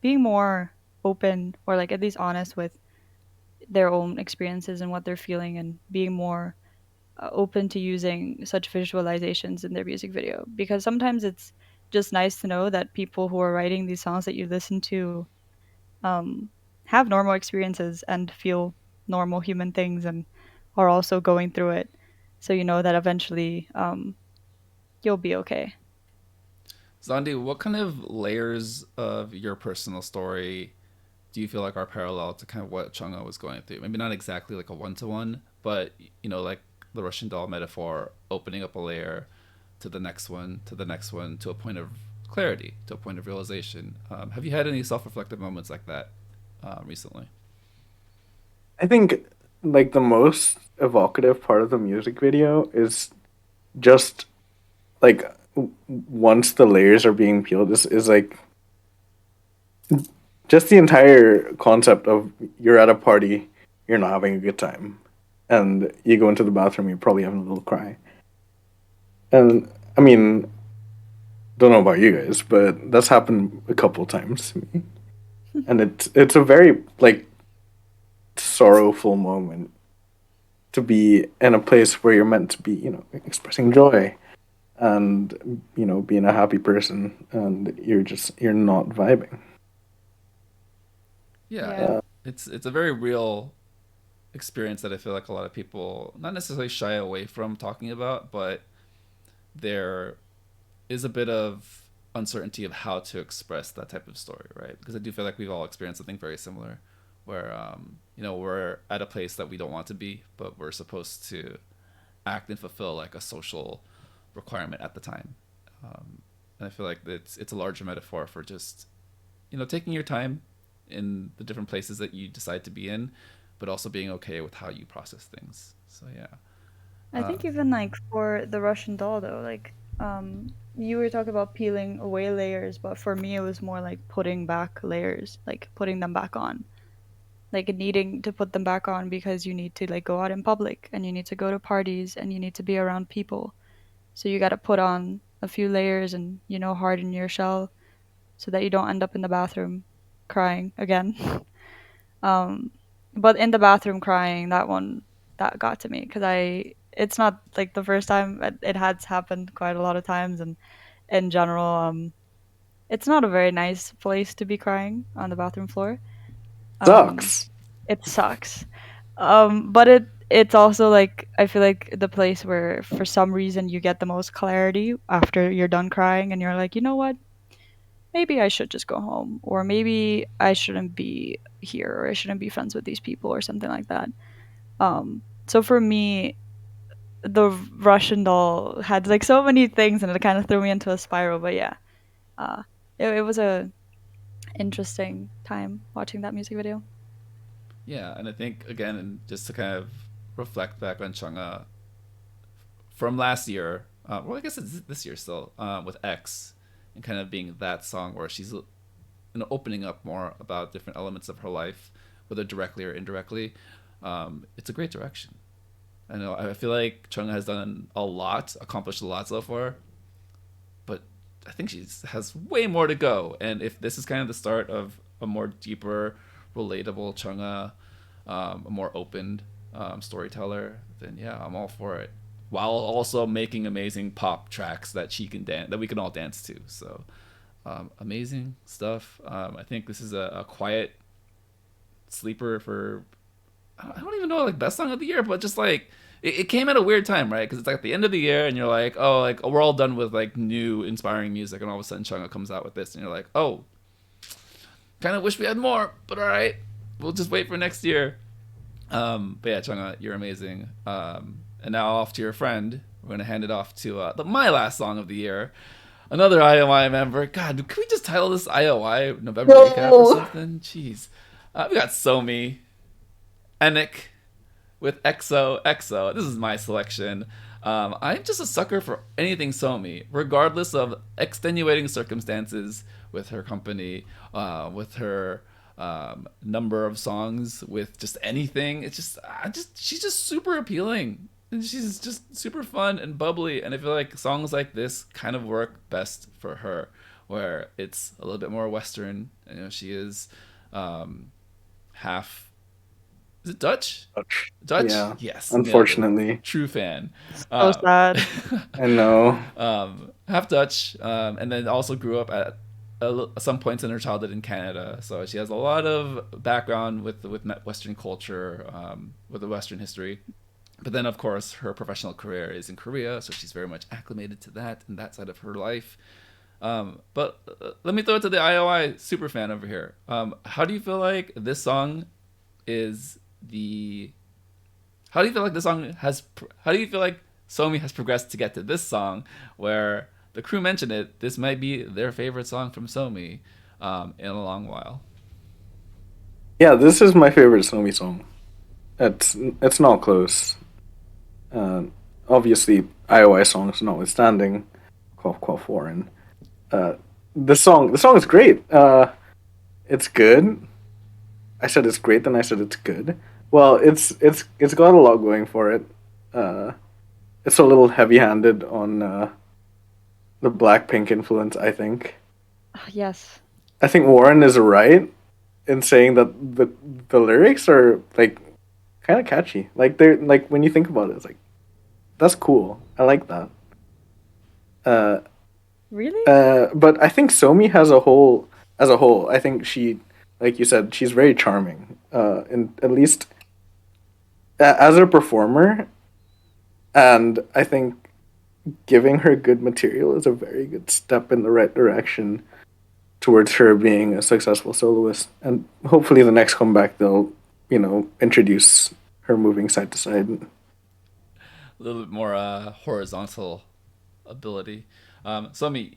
being more open, or like at least honest with their own experiences and what they're feeling, and being more open to using such visualizations in their music video, because sometimes it's just nice to know that people who are writing these songs that you listen to have normal experiences and feel normal human things, and are also going through it, so you know that eventually you'll be okay. Zondy, what kind of layers of your personal story do you feel like are parallel to kind of what Chungha was going through? Maybe not exactly like a one-to-one, but like the Russian doll metaphor, opening up a layer to the next one, to the next one, to a point of clarity, to a point of realization. Have you had any self-reflective moments like that recently? I think like the most evocative part of the music video is just like once the layers are being peeled, is like just the entire concept of you're at a party, you're not having a good time, and you go into the bathroom, you're probably having a little cry. And I mean, don't know about you guys, but that's happened a couple times to me. And it's a very like sorrowful moment. to be in a place where you're meant to be, expressing joy and, being a happy person, and you're not vibing. Yeah. It's a very real experience that I feel like a lot of people not necessarily shy away from talking about, but there is a bit of uncertainty of how to express that type of story, right? Because I do feel like we've all experienced something very similar, where we're at a place that we don't want to be, but we're supposed to act and fulfill like a social requirement at the time. And I feel like it's a larger metaphor for just taking your time in the different places that you decide to be in, but also being okay with how you process things. So yeah. I think even like for the Russian doll though, like you were talking about peeling away layers, but for me it was more like putting back layers, like putting them back on. Like needing to put them back on because you need to like go out in public and you need to go to parties and you need to be around people. So you got to put on a few layers and harden your shell so that you don't end up in the bathroom crying again. um but in the bathroom crying, that got to me because it's not like the first time. It has happened quite a lot of times, and in general, it's not a very nice place to be crying on the bathroom floor. um Sucks. it sucks. But it's also like I feel like the place where for some reason you get the most clarity after you're done crying and you're like, you know what, maybe I should just go home, or maybe I shouldn't be here, or I shouldn't be friends with these people, or something like that. So for me, the Russian doll had like so many things, and it kind of threw me into a spiral. But yeah, uh, it was a interesting time watching that music video. Yeah, and I think again, just to kind of reflect back on Chungha from last year, well, I guess it's this year still, with X, and kind of being that song where she's opening up more about different elements of her life, whether directly or indirectly. It's a great direction. I know I feel like Chungha has done a lot, accomplished a lot so far, but I think she has way more to go. And if this is kind of the start of a more deeper, relatable Chungha, a more open storyteller, then yeah, I'm all for it. While also making amazing pop tracks that she can dance, that we can all dance to. So amazing stuff. I think this is a quiet sleeper for, I don't even know like best song of the year, but just like it came at a weird time, right? Because it's like at the end of the year, and you're like, oh, like we're all done with like new inspiring music, and all of a sudden Chungha comes out with this, and you're like, oh, kind of wish we had more, but all right, we'll just wait for next year. But yeah, Chungha, you're amazing. And now off to your friend. We're gonna hand it off to my last song of the year. Another IOI member. God, can we just title this IOI November recap or something? Jeez. We got Somi, Enik with XOXO. This is my selection. I'm just a sucker for anything Somi, regardless of extenuating circumstances with her company, with her number of songs, with just anything. It's just, she's just super appealing. And she's just super fun and bubbly. And I feel like songs like this kind of work best for her, where it's a little bit more Western. She is half. Is it Dutch? Dutch? Yeah. Yes. Unfortunately. True fan. So sad. I know. Half Dutch, and then also grew up at some points in her childhood in Canada. So she has a lot of background with Western culture, with the Western history. But then, of course, her professional career is in Korea, so she's very much acclimated to that and that side of her life. But let me throw it to the IOI super fan over here. How do you feel like this song is the... How do you feel like this song has... How do you feel like Somi has progressed to get to this song, where the crew mentioned it, this might be their favorite song from Somi in a long while? Yeah, this is my favorite Somi song. It's not close. Obviously, IOI songs notwithstanding, Quaff Quaff Foreign. The song is great. It's good. I said it's great, then I said it's good. Well, it's got a lot going for it. It's a little heavy-handed on the Blackpink influence, I think. Yes. I think Warren is right in saying that the lyrics are like kind of catchy. Like they're like when you think about it, it's like that's cool. I like that. Uh, Really? but I think Somi as a whole, I think she, like you said, she's very charming. In at least as a performer, and I think giving her good material is a very good step in the right direction towards her being a successful soloist. And hopefully, the next comeback they'll, introduce her moving side to side. A little bit more horizontal ability. Somi,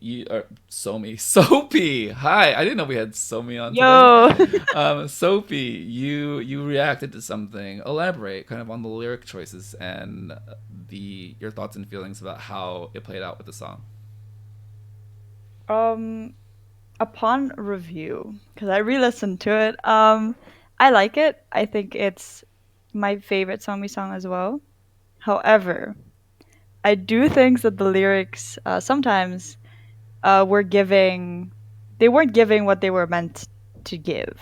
Soapie. Hi, I didn't know we had Somi on Yo. today. Soapie, you reacted to something. Elaborate, kind of on the lyric choices and your thoughts and feelings about how it played out with the song. Upon review, because I re-listened to it, I like it. I think it's my favorite Somi song as well. However, I do think that the lyrics sometimes were giving, they weren't giving what they were meant to give.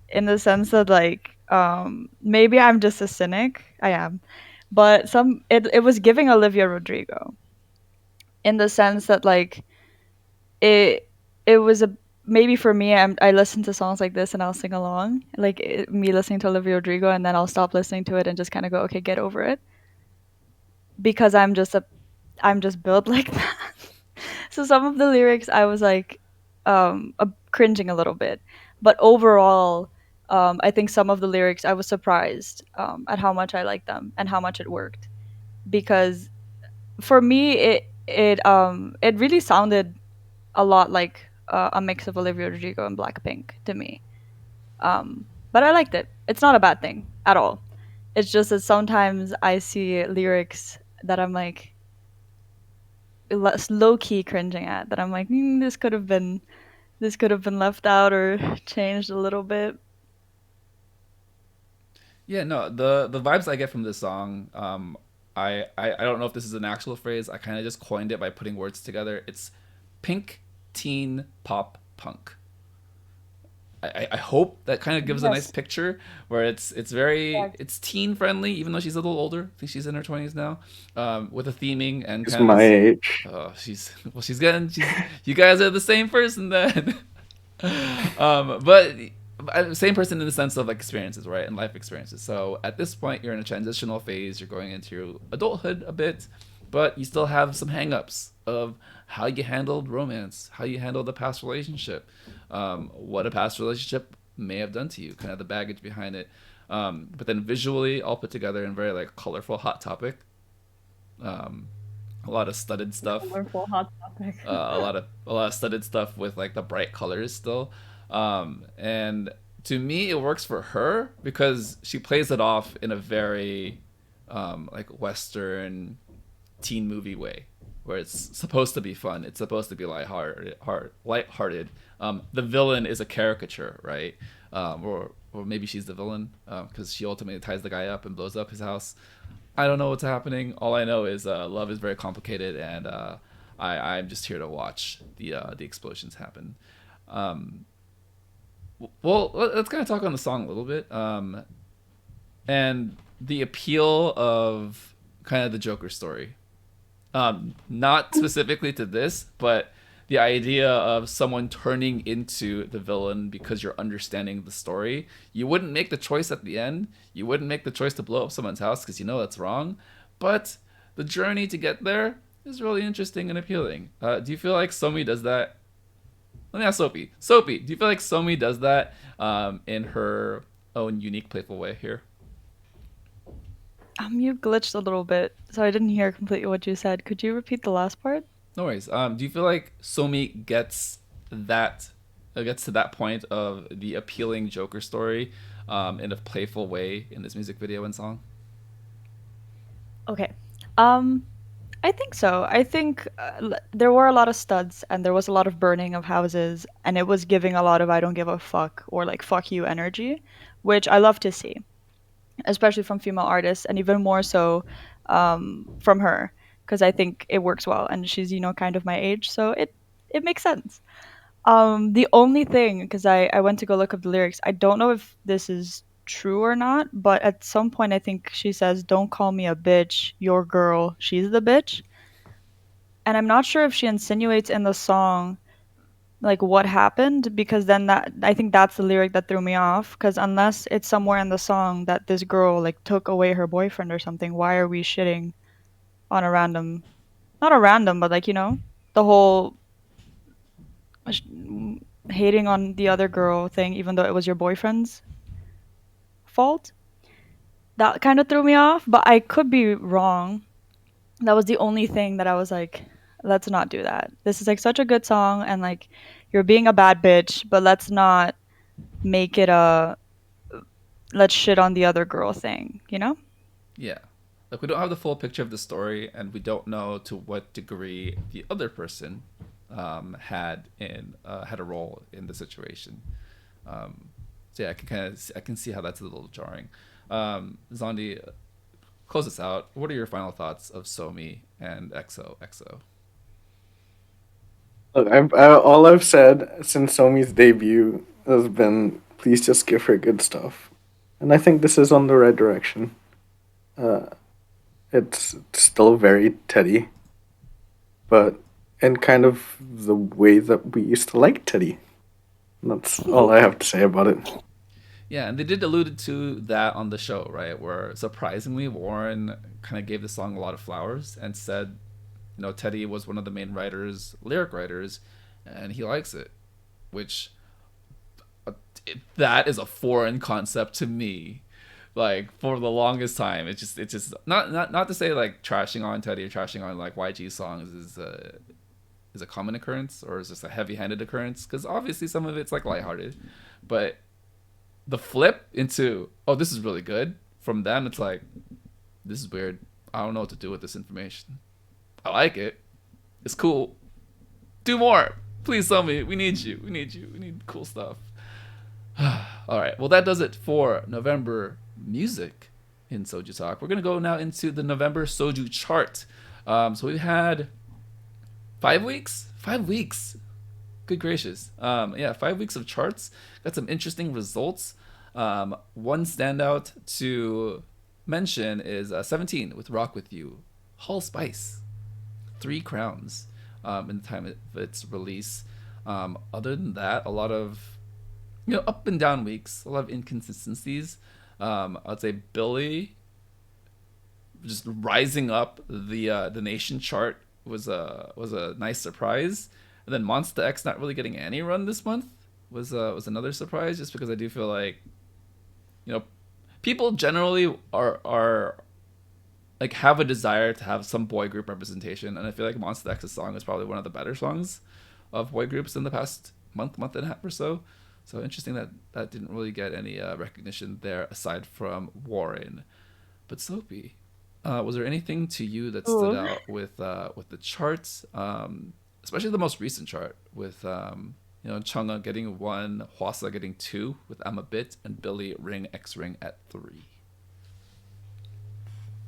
In the sense that like maybe I'm just a cynic. I am, but it was giving Olivia Rodrigo in the sense that like it it was a maybe for me I listen to songs like this and I'll sing along like me listening to Olivia Rodrigo and then I'll stop listening to it and just kind of go okay get over it because I'm just built like that. So some of the lyrics I was like cringing a little bit, but overall I think some of the lyrics I was surprised at how much I liked them and how much it worked because for me it really sounded a lot like a mix of Olivia Rodrigo and Blackpink to me. But I liked it. It's not a bad thing at all. It's just that sometimes I see lyrics that I'm like low key cringing at. That I'm like, this could have been left out or changed a little bit. Yeah, no, the vibes I get from this song, I don't know if this is an actual phrase. I kind of just coined it by putting words together. It's pink teen pop punk. I hope that kind of gives a nice Yes. picture where it's teen friendly, even though she's a little older. I think she's in her 20s now, with a theming and It's kind of my this. age. Oh, she's you guys are the same person then. But same person in the sense of like experiences, right, and life experiences. So at this point, you're in a transitional phase. You're going into adulthood a bit, but you still have some hangups of how you handled romance, how you handled a past relationship, what a past relationship may have done to you, kind of the baggage behind it. But then visually, all put together in very like colorful, hot topic. Um, a lot of studded stuff, Colorful hot topic. a lot of studded stuff with like the bright colors still. And to me, it works for her because she plays it off in a very like Western teen movie way, where it's supposed to be fun. It's supposed to be lighthearted. The villain is a caricature, right? Or maybe she's the villain because she ultimately ties the guy up and blows up his house. I don't know what's happening. All I know is love is very complicated, and I'm just here to watch the explosions happen. Um, well, let's kind of talk on the song a little bit, and the appeal of kind of the Joker story. Not specifically to this, but the idea of someone turning into the villain because you're understanding the story. You wouldn't make the choice at the end. You wouldn't make the choice to blow up someone's house because you know that's wrong. But the journey to get there is really interesting and appealing. Do you feel like Somi does that? Let me ask Soapie. Soapie, do you feel like Somi does that in her own unique, playful way here? You glitched a little bit, so I didn't hear completely what you said. Could you repeat the last part? No worries. Do you feel like Somi that gets to that point of the appealing Joker story in a playful way in this music video and song? Okay. I think so. I think there were a lot of studs and there was a lot of burning of houses and it was giving a lot of I don't give a fuck or like fuck you energy, which I love to see, especially from female artists and even more so from her because I think it works well and she's kind of my age, so it makes sense. The only thing because I went to go look up the lyrics. I don't know if this is true or not, but at some point I think she says, "Don't call me a bitch, your girl, she's the bitch." And I'm not sure if she insinuates in the song like what happened, because then that I think that's the lyric that threw me off, because unless it's somewhere in the song that this girl like took away her boyfriend or something, why are we shitting on a random, not a random, but like, the whole sh- hating on the other girl thing, even though it was your boyfriend's fault. That kind of threw me off, but I could be wrong. That was the only thing that I was like, let's not do that. This is like such a good song, and like you're being a bad bitch, but let's not make it a let's shit on the other girl thing, you know? Yeah. Like, we don't have the full picture of the story, and we don't know to what degree the other person had a role in the situation. So yeah, I can see how that's a little jarring. Zondi, close us out. What are your final thoughts of Somi and XOXO? Look, all I've said since Somi's debut has been, please just give her good stuff, and I think this is on the right direction. Uh, it's still very Teddy, but in kind of the way that we used to like Teddy. That's all I have to say about it. Yeah, and they did allude to that on the show, right? Where surprisingly, Warren kind of gave the song a lot of flowers and said, Teddy was one of the main lyric writers, and he likes it, which that is a foreign concept to me. Like, for the longest time, it's just not to say like trashing on Teddy or trashing on like YG songs is a common occurrence, or is just a heavy-handed occurrence, because obviously some of it's like lighthearted, but the flip into, oh, this is really good, from them, it's like, this is weird, I don't know what to do with this information, I like it, it's cool, do more, please, Somi, we need you, we need cool stuff. All right, well, that does it for November music in Soju Talk. We're gonna go now into the November Soju chart. So we had 5 weeks. 5 weeks. Good gracious. Yeah, 5 weeks of charts. Got some interesting results. One standout to mention is 17 with Rock With You. Hall Spice. 3 crowns in the time of its release. Other than that, a lot of up and down weeks, a lot of inconsistencies. I'd say Billlie just rising up the nation chart was a nice surprise, and then Monsta X not really getting any run this month was another surprise, just because I do feel like people generally are like have a desire to have some boy group representation, and I feel like Monsta X's song is probably one of the better songs of boy groups in the past month and a half or so. So interesting that didn't really get any recognition there aside from Warren. But Soapie, was there anything to you that stood out with the charts, especially the most recent chart with Chungha getting 1, Hwasa getting 2 with I'm a Bit, and Billlie Ring X Ring at 3?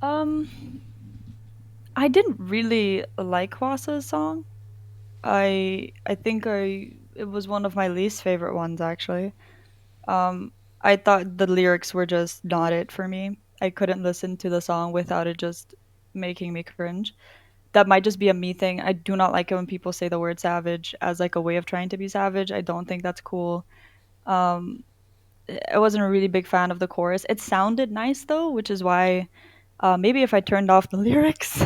I didn't really like Hwasa's song. I think it was one of my least favorite ones, actually. I thought the lyrics were just not it for me. I couldn't listen to the song without it just making me cringe. That might just be a me thing. I do not like it when people say the word savage as like a way of trying to be savage. I don't think that's cool. Um, I wasn't a really big fan of the chorus. It sounded nice though, which is why maybe if I turned off the lyrics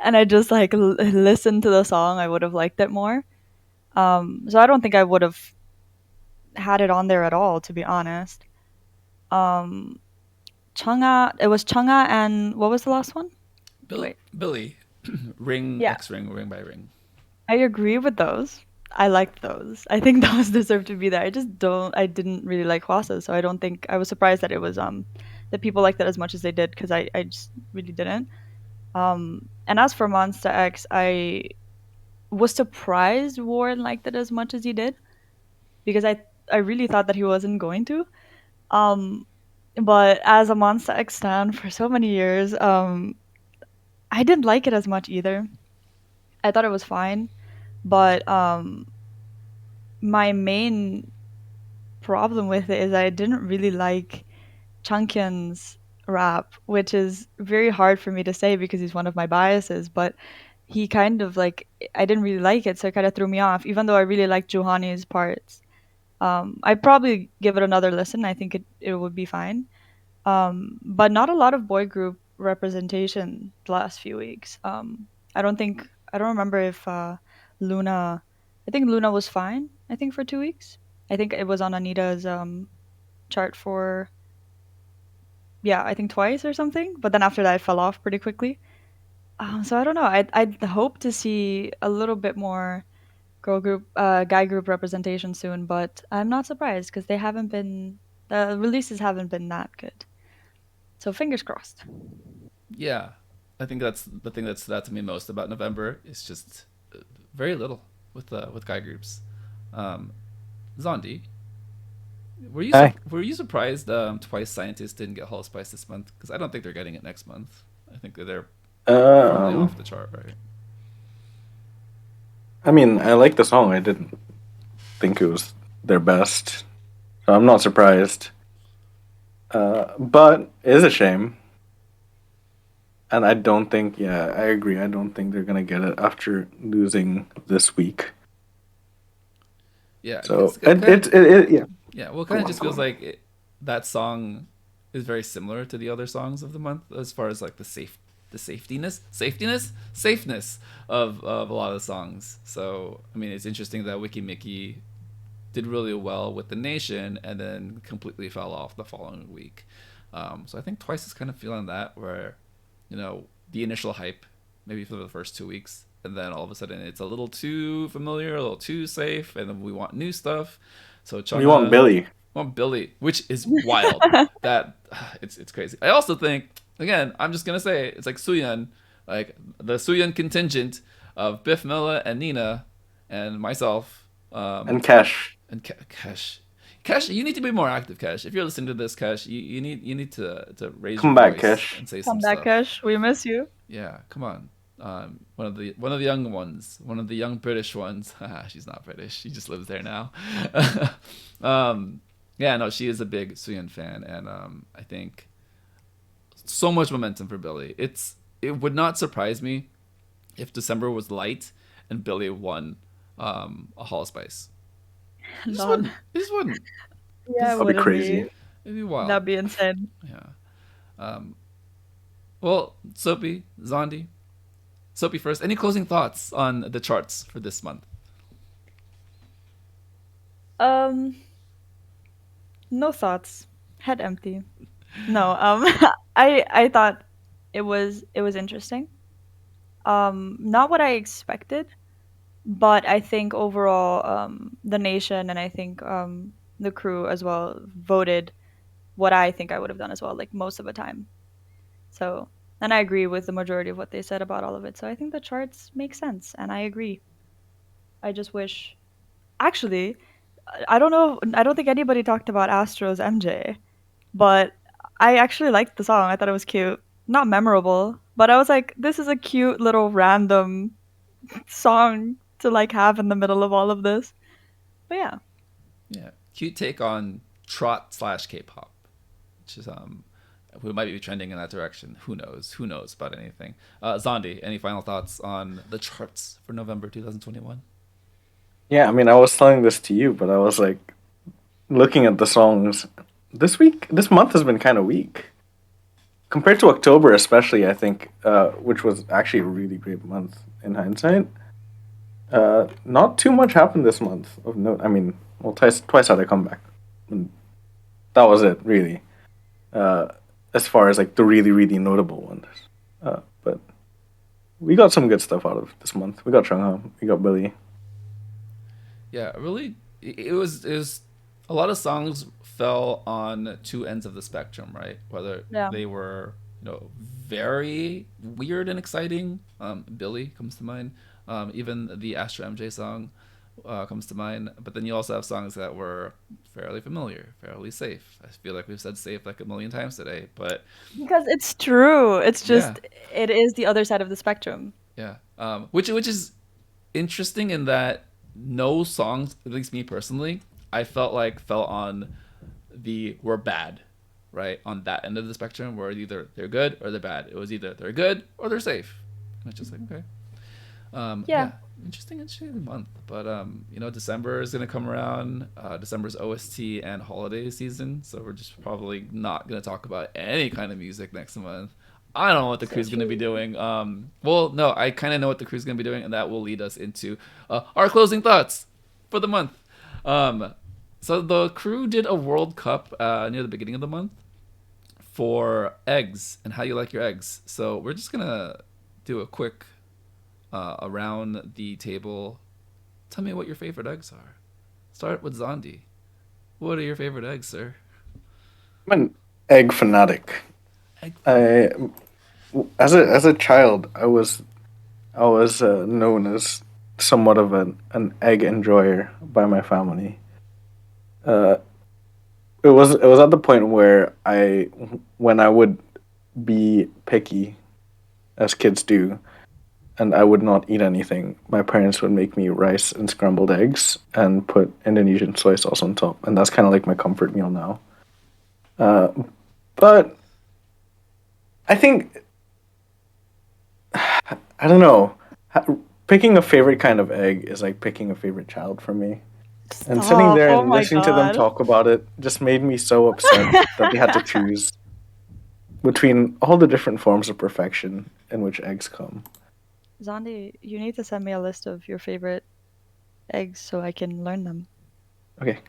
and I just like listened to the song, I would have liked it more. So I don't think I would have had it on there at all, to be honest. Um, Chungha, it was Chungha, and what was the last one? Wait. Billlie Ring Yeah, X Ring, Ring by Ring. I agree with those. I liked those. I think those deserve to be there. I didn't really like Hwasa, so I don't think I was surprised that it was that people liked it as much as they did, because I just really didn't. And as for Monsta X, I was surprised Warren liked it as much as he did, because I really thought that he wasn't going to. Um, but as a Monsta X stan for so many years, I didn't like it as much either. I thought it was fine, but my main problem with it is I didn't really like Chunghyun's rap, which is very hard for me to say because he's one of my biases, but he kind of like I didn't really like it, so it kind of threw me off. Even though I really liked Juhani's parts, I'd probably give it another listen. I think it would be fine. But not a lot of boy group representation the last few weeks. I don't remember if Luna. I think Luna was fine. I think for 2 weeks. I think it was on Anita's chart for yeah, I think twice or something. But then after that, it fell off pretty quickly. So I don't know. I'd hope to see a little bit more guy group representation soon, but I'm not surprised because the releases haven't been that good. So fingers crossed. Yeah, I think that's the thing that stood out to me most about November. Is just very little with guy groups. Um, Zondi, Hi. were you surprised Twice Scientists didn't get Hall Spice this month? Because I don't think they're getting it next month. I think they're firmly Um, off the chart, right? I mean, I like the song. I didn't think it was their best, so I'm not surprised. But it is a shame, and I don't think. Yeah, I agree. I don't think they're gonna get it after losing this week. Yeah, So because yeah. yeah, well, it Go kind of on, just go feels on. like that song is very similar to the other songs of the month as far as like the safeness of a lot of the songs. So I mean, it's interesting that Wiki Meki did really well with the nation and then completely fell off the following week. So I think Twice is kind of feeling that where, the initial hype, maybe for the first 2 weeks, and then all of a sudden it's a little too familiar, a little too safe, and then we want new stuff. So We want Chungha, Billy. want Billlie, which is wild. That it's crazy. I also think again, I'm just gonna say it's like Suyeon, like the Suyeon contingent of Biff Miller and Nina and myself. And Cash. And Cash, you need to be more active, Cash. If you're listening to this, Cash, you need to raise your Come back, voice Cash. and say some Come back, stuff. Kush. We miss you. Yeah, come on. One of the young ones, one of the young British ones. She's not British. She just lives there now. Yeah, no, she is a big Suyeon fan, and I think so much momentum for Billlie. It would not surprise me if December was light and Billlie won a Hall of Spice. It just Lol. wouldn't. It just wouldn't. Yeah, it That'll be wouldn't crazy. be. It'd be wild. That'd be insane. Yeah. Um, well, Soapie, Zondi. Soapie first. Any closing thoughts on the charts for this month? Um, no thoughts. Head empty. No. I thought it was interesting. Not what I expected, but I think overall, the nation and I think the crew as well voted what I think I would have done as well, like most of the time. So, and I agree with the majority of what they said about all of it. So I think the charts make sense, and I agree. I just wish. Actually, I don't know. I don't think anybody talked about Astro's MJ, but I actually liked the song. I thought it was cute. Not memorable, but I was like, this is a cute little random song to like have in the middle of all of this. But yeah. Yeah, cute take on trot slash K-pop, which is we might be trending in that direction. Who knows? Who knows about anything? Zondi, any final thoughts on the charts for November 2021? Yeah, I mean, I was telling this to you, but I was like, looking at the songs this month has been kind of weak compared to October, especially. I think, which was actually a really great month in hindsight. Not too much happened this month of note. I mean, well, twice had a comeback, and that was it really. Uh, as far as like the really really notable ones, but we got some good stuff out of this month. We got Chungha, we got Billy. Yeah, really, it was a lot of songs fell on two ends of the spectrum, right? Whether Yeah. they were very weird and exciting. Billlie comes to mind. Even the Astro MJ song comes to mind. But then you also have songs that were fairly familiar, fairly safe. I feel like we've said safe like a million times today, but Because it's true. It's yeah, just it is the other side of the spectrum. yeah. Which is interesting in that no songs, at least me personally, I felt like fell on the were bad right on that end of the spectrum where either they're good or they're bad. It was either they're good or they're safe. And it's just like, okay. Yeah. Yeah, interesting month. But December is gonna come around. December's OST and holiday season, so we're just probably not gonna talk about any kind of music next month. I don't know what the crew's gonna be doing. Well, no, I kind of know what the crew's gonna be doing, and that will lead us into our closing thoughts for the month. So the crew did a World Cup near the beginning of the month for eggs and how you like your eggs. So we're just gonna do a quick around the table. Tell me what your favorite eggs are. Start with Zondy. What are your favorite eggs, sir? I'm an egg fanatic. Egg. As a child, I was known as somewhat of an egg enjoyer by my family. It was at the point where when I would be picky, as kids do, and I would not eat anything, my parents would make me rice and scrambled eggs and put Indonesian soy sauce on top, and that's kind of like my comfort meal now. But I think, I don't know, picking a favorite kind of egg is like picking a favorite child for me. And sitting there and listening to them talk about it just made me so upset that they had to choose between all the different forms of perfection in which eggs come. Zondy, you need to send me a list of your favorite eggs so I can learn them. Okay.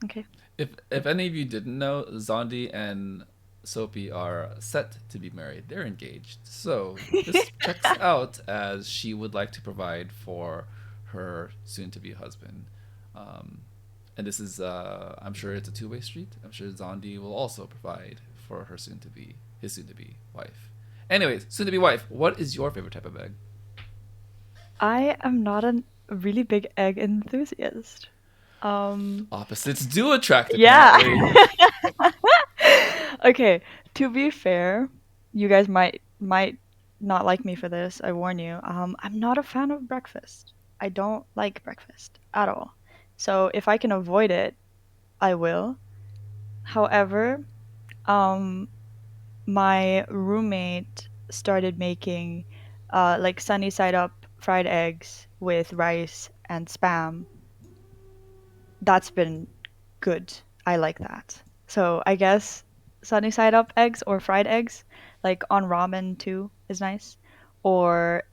Okay. If any of you didn't know, Zondi and Soapie are set to be married. They're engaged. So this checks out as she would like to provide for her soon-to-be husband. And this is, I'm sure it's a two-way street. I'm sure Zondi will also provide for his soon-to-be wife. Anyways, soon-to-be wife, what is your favorite type of egg? I am not a really big egg enthusiast. Opposites do attract, apparently. Yeah. Okay, to be fair, you guys might not like me for this. I warn you. I'm not a fan of breakfast. I don't like breakfast at all. So if I can avoid it, I will. However, my roommate started making like sunny side up fried eggs with rice and spam. That's been good. I like that. So I guess sunny side up eggs or fried eggs, like on ramen too, is nice. Or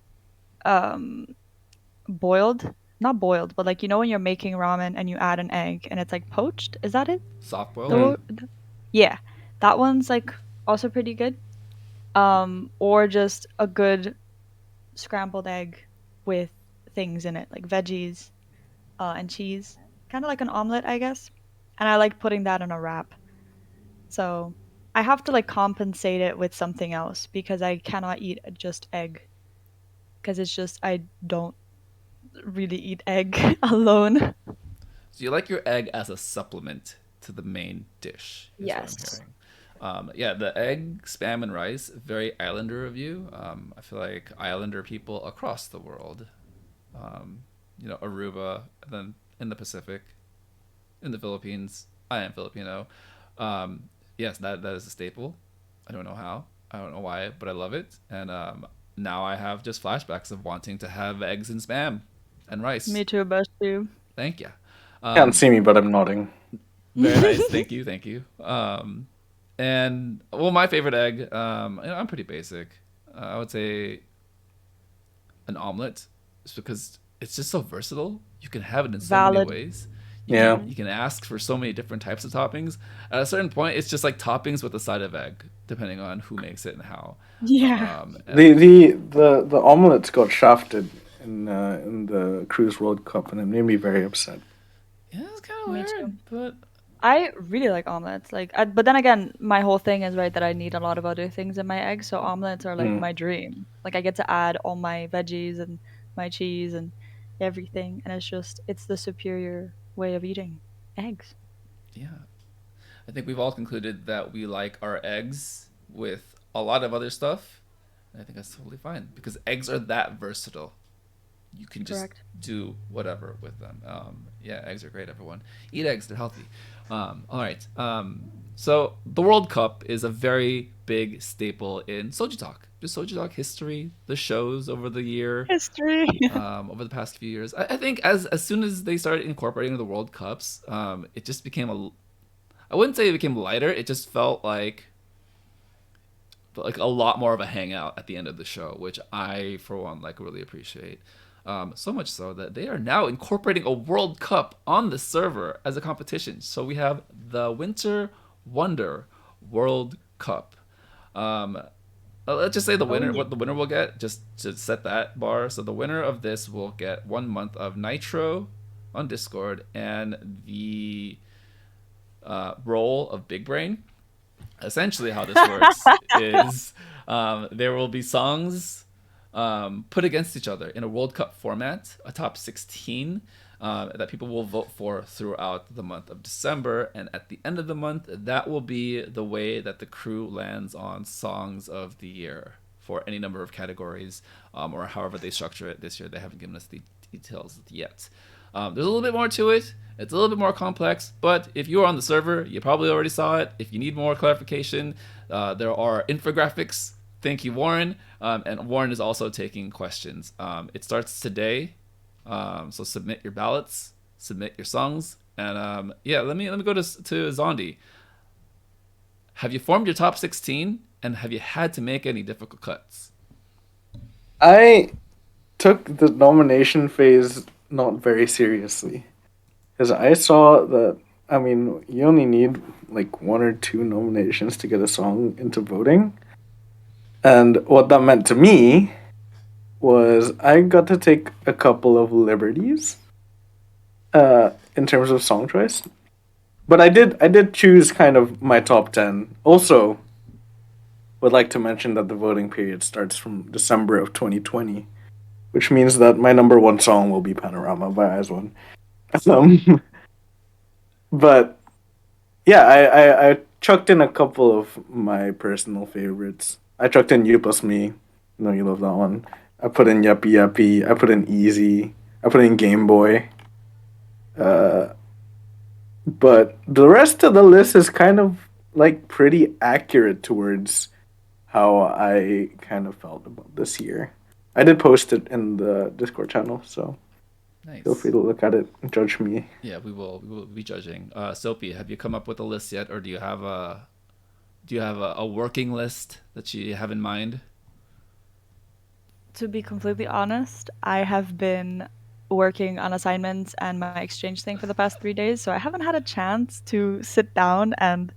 boiled. Not boiled, but like when you're making ramen and you add an egg and it's like poached. Is that it? Soft boiled? Yeah. That one's like also pretty good. Or just a good scrambled egg with things in it, like veggies and cheese. Kind of like an omelet, I guess. And I like putting that in a wrap. So I have to like compensate it with something else because I cannot eat just egg. Because it's just, I don't really eat egg alone. So you like your egg as a supplement to the main dish, is Yes. what I'm hearing. Yeah, the egg, spam, and rice, very Islander of you. I feel like Islander people across the world, Aruba, and then in the Pacific, in the Philippines, I am Filipino. Yes, that is a staple. I don't know how. I don't know why, but I love it. And now I have just flashbacks of wanting to have eggs and spam and rice. Me too, best too. Thank you. Can't see me, but I'm nodding. Very nice. Thank you. And well, my favorite egg, I'm pretty basic. I would say an omelet, just because it's just so versatile. You can have it in so many ways. You can ask for so many different types of toppings. At a certain point, it's just like toppings with a side of egg, depending on who makes it and how. Yeah. The omelets got shafted in the Cruise World Cup, and it made me very upset. Yeah, it's kind of weird, but I really like omelets. But then again, my whole thing is right that I need a lot of other things in my eggs. So omelets are like my dream. Like I get to add all my veggies and my cheese and everything, and it's the superior way of eating eggs. Yeah, I think we've all concluded that we like our eggs with a lot of other stuff. And I think that's totally fine because eggs are that versatile. you can just Correct. do whatever with them. Yeah, eggs are great, everyone. Eat eggs, they're healthy. All right. So the World Cup is a very big staple in Soju Talk. Just Soju Talk history, the shows over the year, History. over the past few years. I think as soon as they started incorporating the World Cups, it just became I wouldn't say it became lighter. It just felt like a lot more of a hangout at the end of the show, which I, for one, like really appreciate. So much so that they are now incorporating a World Cup on the server as a competition. So we have the Winter Wonder World Cup. Let's just say the winner, yeah. what the winner will get, just to set that bar. So the winner of this will get 1 month of Nitro on Discord and the role of Big Brain. Essentially, how this works is there will be songs put against each other in a World Cup format, a top 16 that people will vote for throughout the month of December. And at the end of the month, that will be the way that the crew lands on songs of the year for any number of categories, or however they structure it this year. They haven't given us the details yet. There's a little bit more to it. It's a little bit more complex, but if you are on the server, you probably already saw it. If you need more clarification, there are infographics. Thank you, Warren. And Warren is also taking questions. It starts today, so submit your ballots, submit your songs, and yeah, let me go to Zondy. Have you formed your top 16, and have you had to make any difficult cuts? I took the nomination phase not very seriously. Because I saw that, I mean, you only need like 1 or 2 nominations to get a song into voting. And what that meant to me was I got to take a couple of liberties in terms of song choice. But I did choose kind of my top 10. Also, would like to mention that the voting period starts from December of 2020, which means that my number 1 song will be Panorama by IZ*ONE. But yeah, I chucked in a couple of my personal favorites. I chucked in You Plus Me. No, you love that one. I put in Yuppie Yuppie. I put in Easy. I put in Game Boy. But the rest of the list is kind of like pretty accurate towards how I kind of felt about this year. I did post it in the Discord channel, so Nice. feel free to look at it and judge me. Yeah, we will be judging. Soapie, have you come up with a list yet, or do you have a working list that you have in mind? To be completely honest, I have been working on assignments and my exchange thing for the past 3 days, so I haven't had a chance to sit down and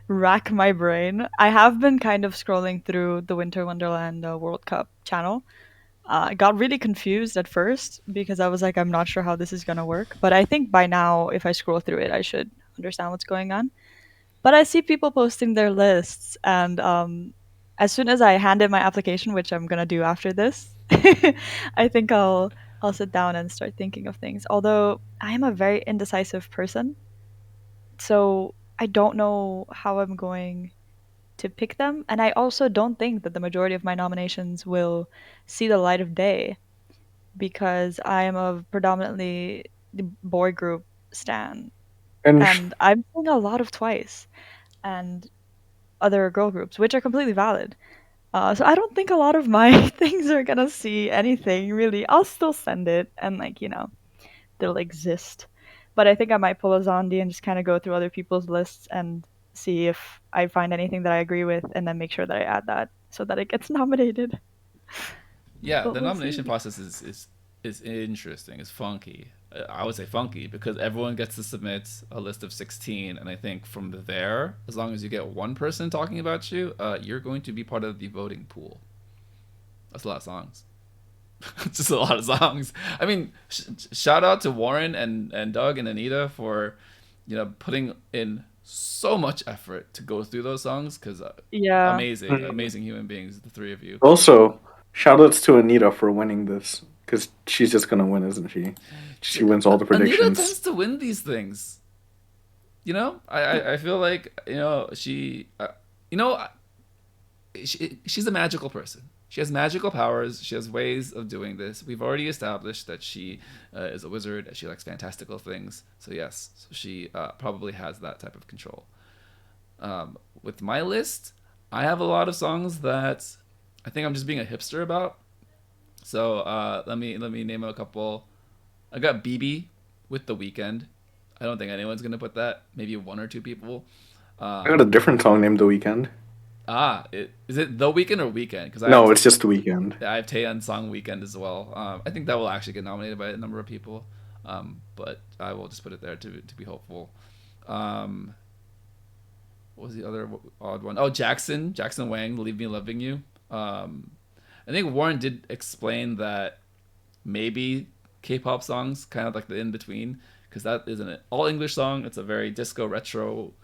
rack my brain. I have been kind of scrolling through the Winter Wonderland World Cup channel. I got really confused at first because I was like, I'm not sure how this is going to work. But I think by now, if I scroll through it, I should understand what's going on. But I see people posting their lists, and as soon as I hand in my application, which I'm gonna do after this, I think I'll sit down and start thinking of things. Although I am a very indecisive person, so I don't know how I'm going to pick them, and I also don't think that the majority of my nominations will see the light of day because I am a predominantly boy group stan, And and I'm seeing a lot of Twice and other girl groups, which are completely valid. So I don't think a lot of my things are gonna see anything really. I'll still send it and they'll exist. But I think I might pull a Zondi and just kind of go through other people's lists and see if I find anything that I agree with, and then make sure that I add that so that it gets nominated. Yeah, But the we'll nomination see. process is interesting. It's funky. I would say funky because everyone gets to submit a list of 16, and I think from there, as long as you get one person talking about you, you're going to be part of the voting pool. That's a lot of songs. It's just a lot of songs. I mean, shout out to Warren and Doug and Anita for putting in so much effort to go through those songs because Yeah. amazing human beings, the three of you. also, shoutouts to Anita for winning this, because she's just gonna win, isn't she? She wins all the Anita predictions. tends to win these things. I feel like she's a magical person. She has magical powers. She has ways of doing this. We've already established that she is a wizard, that she likes fantastical things. So yes, so she probably has that type of control. With my list, I have a lot of songs that I think I'm just being a hipster about. So let me name a couple. I got BB with The Weeknd. I don't think anyone's gonna put that. Maybe one or two people. I got a different song named The Weekend. Is it The Weeknd or Weekend? Because No, it's just The Weekend. I have Taeyeon's song Weekend as well. I think that will actually get nominated by a number of people. But I will just put it there to be hopeful. What was the other odd one? Oh, Jackson Wang, Leave Me Loving You. I think Warren did explain that maybe K-pop songs, kind of like the in-between, because that isn't an all-English song. It's a very disco, retro,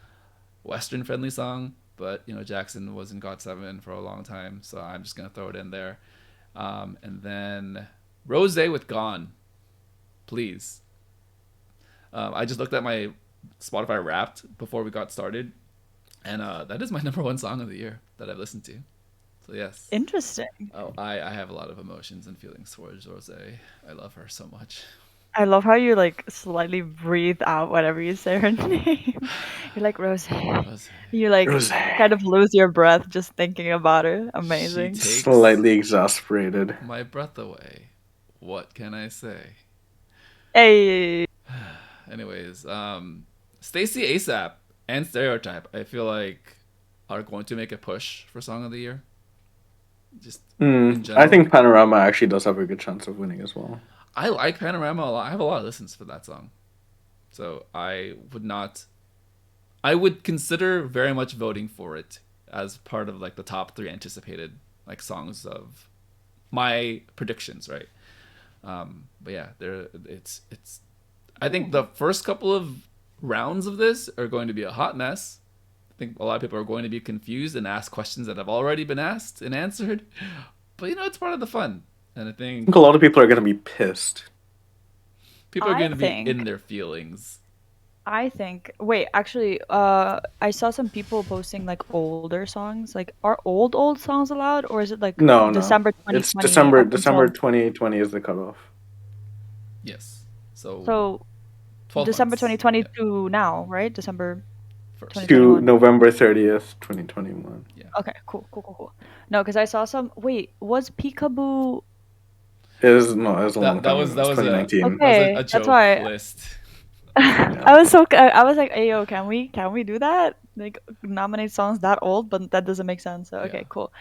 Western-friendly song. But, Jackson was in GOT7 for a long time, so I'm just going to throw it in there. And then Rosé with Gone, please. I just looked at my Spotify Wrapped before we got started, and that is my number one song of the year that I've listened to. So, yes. Interesting. Oh, I have a lot of emotions and feelings towards Rosé. I love her so much. I love how you like slightly breathe out whenever you say her name. You're like Rose. You like Rosé. kind of lose your breath just thinking about her. Amazing. She takes Slightly exasperated. my breath away. What can I say? Hey. Anyways, Stacey ASAP and Stereotype, I feel like are going to make a push for Song of the Year. Just in general. I think Panorama actually does have a good chance of winning as well. I like Panorama a lot. I have a lot of listens for that song. So I would consider very much voting for it as part of like the top 3 anticipated like songs of my predictions, right? But yeah, it's I think the first couple of rounds of this are going to be a hot mess. I think a lot of people are going to be confused and ask questions that have already been asked and answered. But it's part of the fun. And I think a lot of people are going to be pissed. People are going to be in their feelings. I think. Wait, actually, I saw some people posting like older songs. Like, are old songs allowed, or is it like No, December 2020? It's December 2020 is the cutoff. Yes. So 12 December months. 2020 to now, right? December 1st. To November 30th, 2021. Yeah. Okay, cool. No, because I saw some. Wait, was Peekaboo? It was a long time That ago. was 2019. Okay, a that's joke why. list. I was like, hey yo, can we do that? Like nominate songs that old, but that doesn't make sense. So okay, Yeah. cool.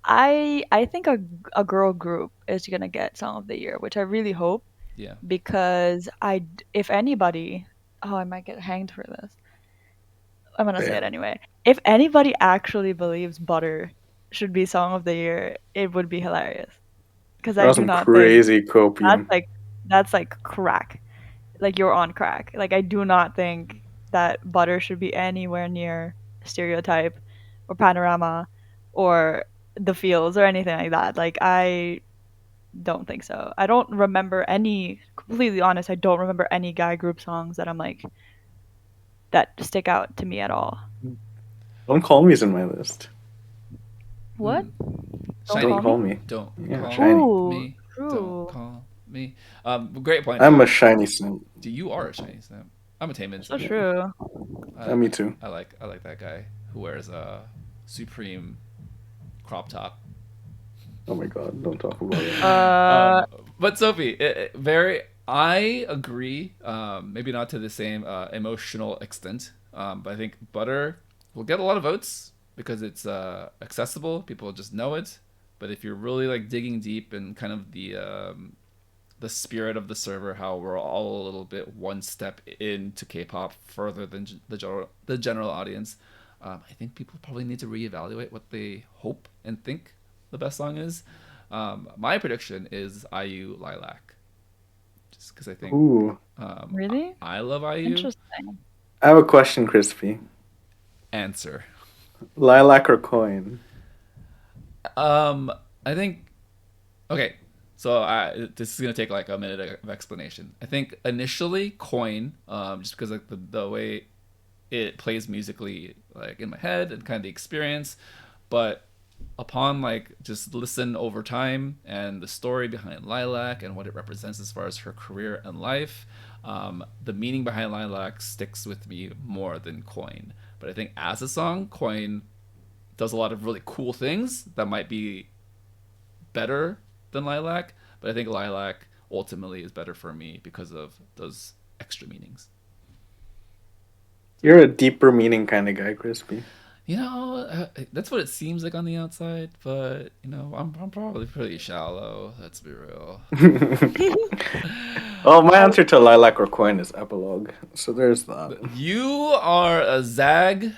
I think a girl group is gonna get Song of the Year, which I really hope. Yeah. Because if anybody, I might get hanged for this. I'm gonna say it anyway. If anybody actually believes Butter should be Song of the Year, it would be hilarious. Because I do not crazy think copium. that's like crack. Like you're on crack. Like I do not think that Butter should be anywhere near Stereotype or Panorama or The Fields or anything like that. Like I don't think so. I don't remember any, completely honest, I don't remember any guy group songs that I'm like, that stick out to me at all. Don't Call Me's in my list. What? Don't Call Me. Don't Yeah, call Shiny. me. Don't call me. Great point. I'm a Shiny simp. You are a Shiny simp. I'm a Taemin So simp. true. Me too. I like that guy who wears a Supreme crop top. Oh my god, don't talk about it. But Sophie, I agree. Maybe not to the same emotional extent, but I think Butter will get a lot of votes because it's accessible. People just know it. But if you're really like digging deep and kind of the spirit of the server, how we're all a little bit one step into K-pop further than the general audience, I think people probably need to reevaluate what they hope and think the best song is. My prediction is IU Lilac, just because I think really I love IU. Interesting. I have a question, Crispy. Answer. Lilac or Coin? I think okay, so this is gonna take like a minute of explanation. I think initially Coin, just because like the way it plays musically like in my head and kind of the experience, but upon like just listen over time and the story behind Lilac and what it represents as far as her career and life, the meaning behind Lilac sticks with me more than Coin. But I think as a song, Coin does a lot of really cool things that might be better than Lilac. But I think Lilac ultimately is better for me because of those extra meanings. You're a deeper meaning kind of guy, Crispy. You know, that's what it seems like on the outside, but you know, I'm probably pretty shallow. Let's be real. Well, my answer to Lilac or Coin is Epilogue. So there's that. You are a zag,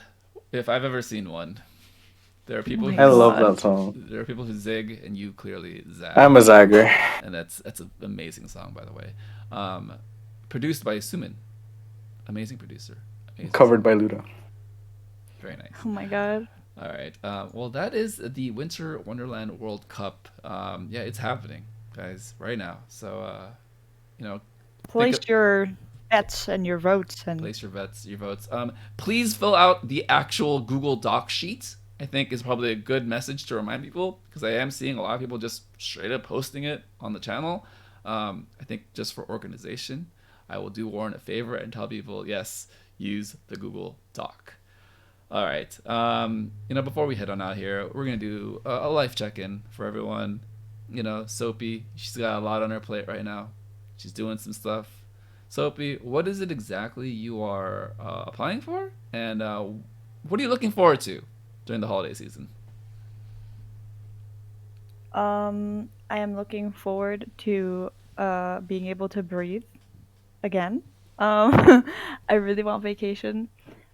if I've ever seen one. There are people. my I love God. that song. There are people who zig, and you clearly zag. I'm a zagger. And that's an amazing song, by the way. Produced by Sumin, amazing producer. Amazing Covered song. by Luda. Very nice. Oh my god. All right. Well, that is the Winter Wonderland World Cup. Yeah, it's happening, guys, right now. So, you know, Place your bets and your votes and place your votes. Please fill out the actual Google Doc sheet. I think is probably a good message to remind people because I am seeing a lot of people just straight up posting it on the channel. I think just for organization, I will do Warren a favor and tell people, yes, use the Google Doc. All right. You know, before we head on out here, we're going to do a life check-in for everyone. You know, Soapie, she's got a lot on her plate right now. She's doing some stuff. Soapie, what is it exactly you are applying for? And what are you looking forward to during the holiday season? I am looking forward to being able to breathe again. I really want vacation.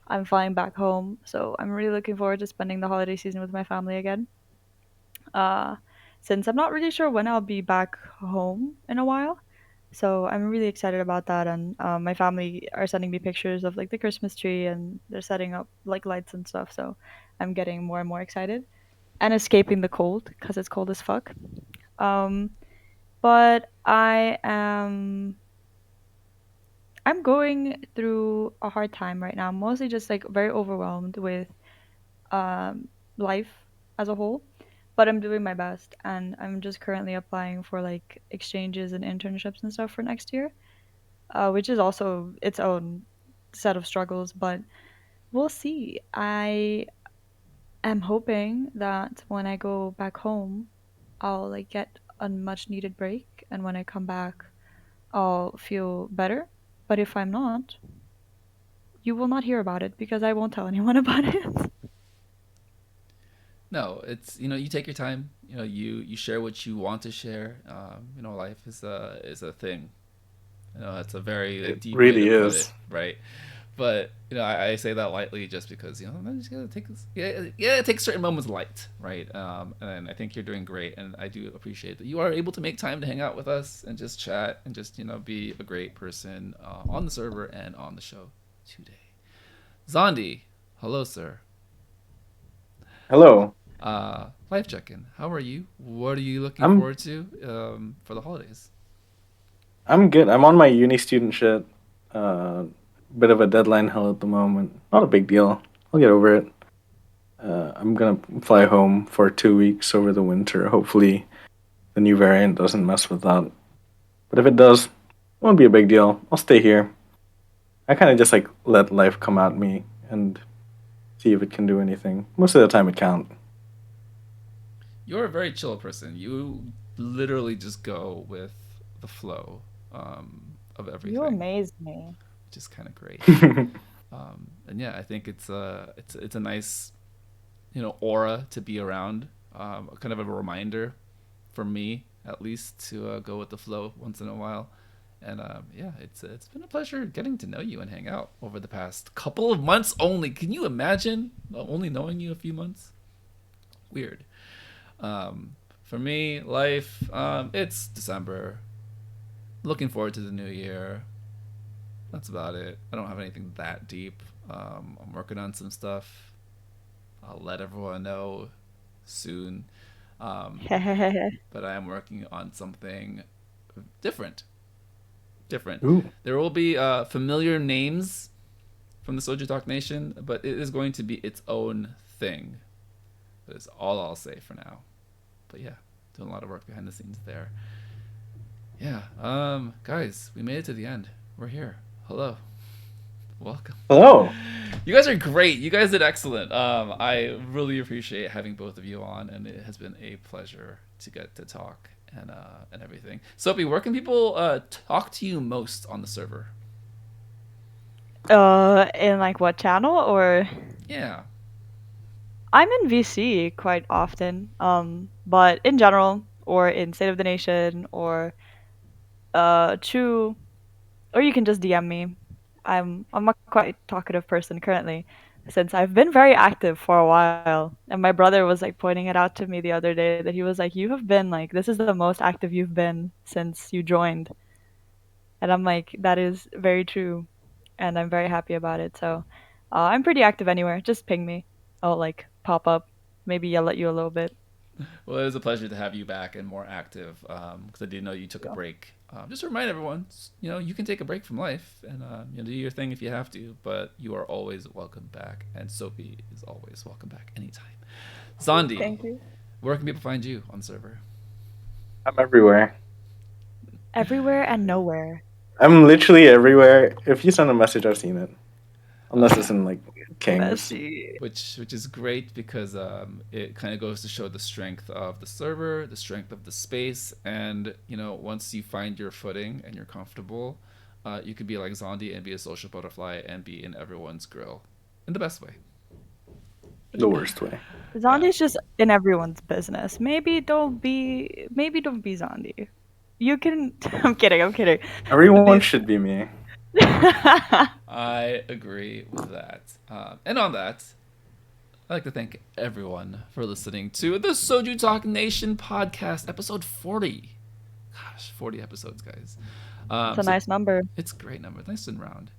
I'm flying back home, so I'm really looking forward to spending the holiday season with my family again. Uh, since I'm not really sure when I'll be back home in a while, so I'm really excited about that. And my family are sending me pictures of like the Christmas tree, and they're setting up like lights and stuff. So I'm getting more and more excited and escaping the cold because it's cold as fuck. Um, but I'm going through a hard time right now. Mostly just like very overwhelmed with life as a whole. But I'm doing my best, and I'm just currently applying for like exchanges and internships and stuff for next year, which is also its own set of struggles. But we'll see. I am hoping that when I go back home, I'll like get a much needed break, and when I come back, I'll feel better. But if I'm not, you will not hear about it because I won't tell anyone about it. No, it's you know you take your time. You know you share what you want to share. You know life is a thing. You know it's a very It deep way really to put is. it, right? But you know I say that lightly just because you know I just gotta take this. Yeah, it takes certain moments light, right? And I think you're doing great, and I do appreciate that you are able to make time to hang out with us and just chat and just you know be a great person on the server and on the show today. Zondy, hello, sir. Hello. Life check-in. How are you? What are you looking I'm forward to for the holidays? I'm good. I'm on my uni student shit. Uh, Bit of a deadline hell at the moment. Not a big deal. I'll get over it. I'm gonna fly home for 2 weeks over the winter. Hopefully, the new variant doesn't mess with that. But if it does, it won't be a big deal. I'll stay here. I kind of just like let life come at me and see if it can do anything. Most of the time, it can't. You're a very chill person. You literally just go with the flow of You everything, amaze me. which is kind of great. And yeah, I think it's a nice you know aura to be around. Kind of a reminder for me at least to go with the flow once in a while. And yeah, it's been a pleasure getting to know you and hang out over the past couple of months only. Can you imagine only knowing you a few months? Weird. For me, life, it's December. Looking forward to the new year. That's about it. I don't have anything that deep. I'm working on some stuff. I'll let everyone know soon. But I am working on something different. Ooh. There will be familiar names from the Soju Talk Nation, but it is going to be its own thing. That is all I'll say for now. But yeah, doing a lot of work behind the scenes there. Yeah, guys, we made it to the end. We're here. Hello. Welcome. Hello. You guys are great. You guys did excellent. I really appreciate having both of you on, and it has been a pleasure to get to talk and everything. Soapie, where can people talk to you most on the server? In like what channel or? Yeah. I'm in VC quite often. But in general, or in State of the Nation, or Chu, or you can just DM me. I'm a quite talkative person currently, since I've been very active for a while. And my brother was like pointing it out to me the other day that he was like, "You have been like this is the most active you've been since you joined." And I'm like, "That is very true," and I'm very happy about it. So, I'm pretty active anywhere. Just ping me. I'll like pop up, maybe yell at you a little bit. Well, it was a pleasure to have you back and more active because I did know you took a break. Just to remind everyone, you can take a break from life and do your thing if you have to, but you are always welcome back. And Soapie is always welcome back anytime. Zondy, Thank you. where can people find you on the server? I'm everywhere. Everywhere and nowhere. I'm literally everywhere. If you send a message, I've seen it. Unless it's in like Kings. Messy. Which is great because it kind of goes to show the strength of the server, the strength of the space, and once you find your footing and you're comfortable, you could be like Zondy and be a social butterfly and be in everyone's grill in the best way. The worst way. Zondy's just in everyone's business. Maybe don't be Zondy. You can. I'm kidding. Everyone should be me. I agree with that. And on that, I'd like to thank everyone for listening to the SojuTalk Nation podcast, episode 40. Gosh, 40 episodes, guys. It's a nice number. It's a great number. Nice and round.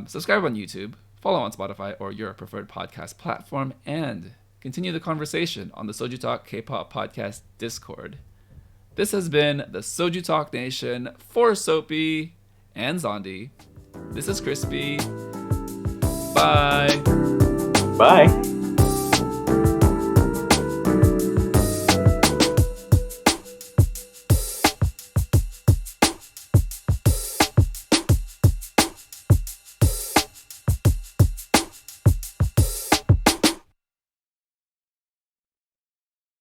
Subscribe on YouTube, follow on Spotify or your preferred podcast platform, and continue the conversation on the SojuTalk Kpop Podcast Discord. This has been the SojuTalk Nation for Soapie and Zondy. This is Crispy. Bye. Bye.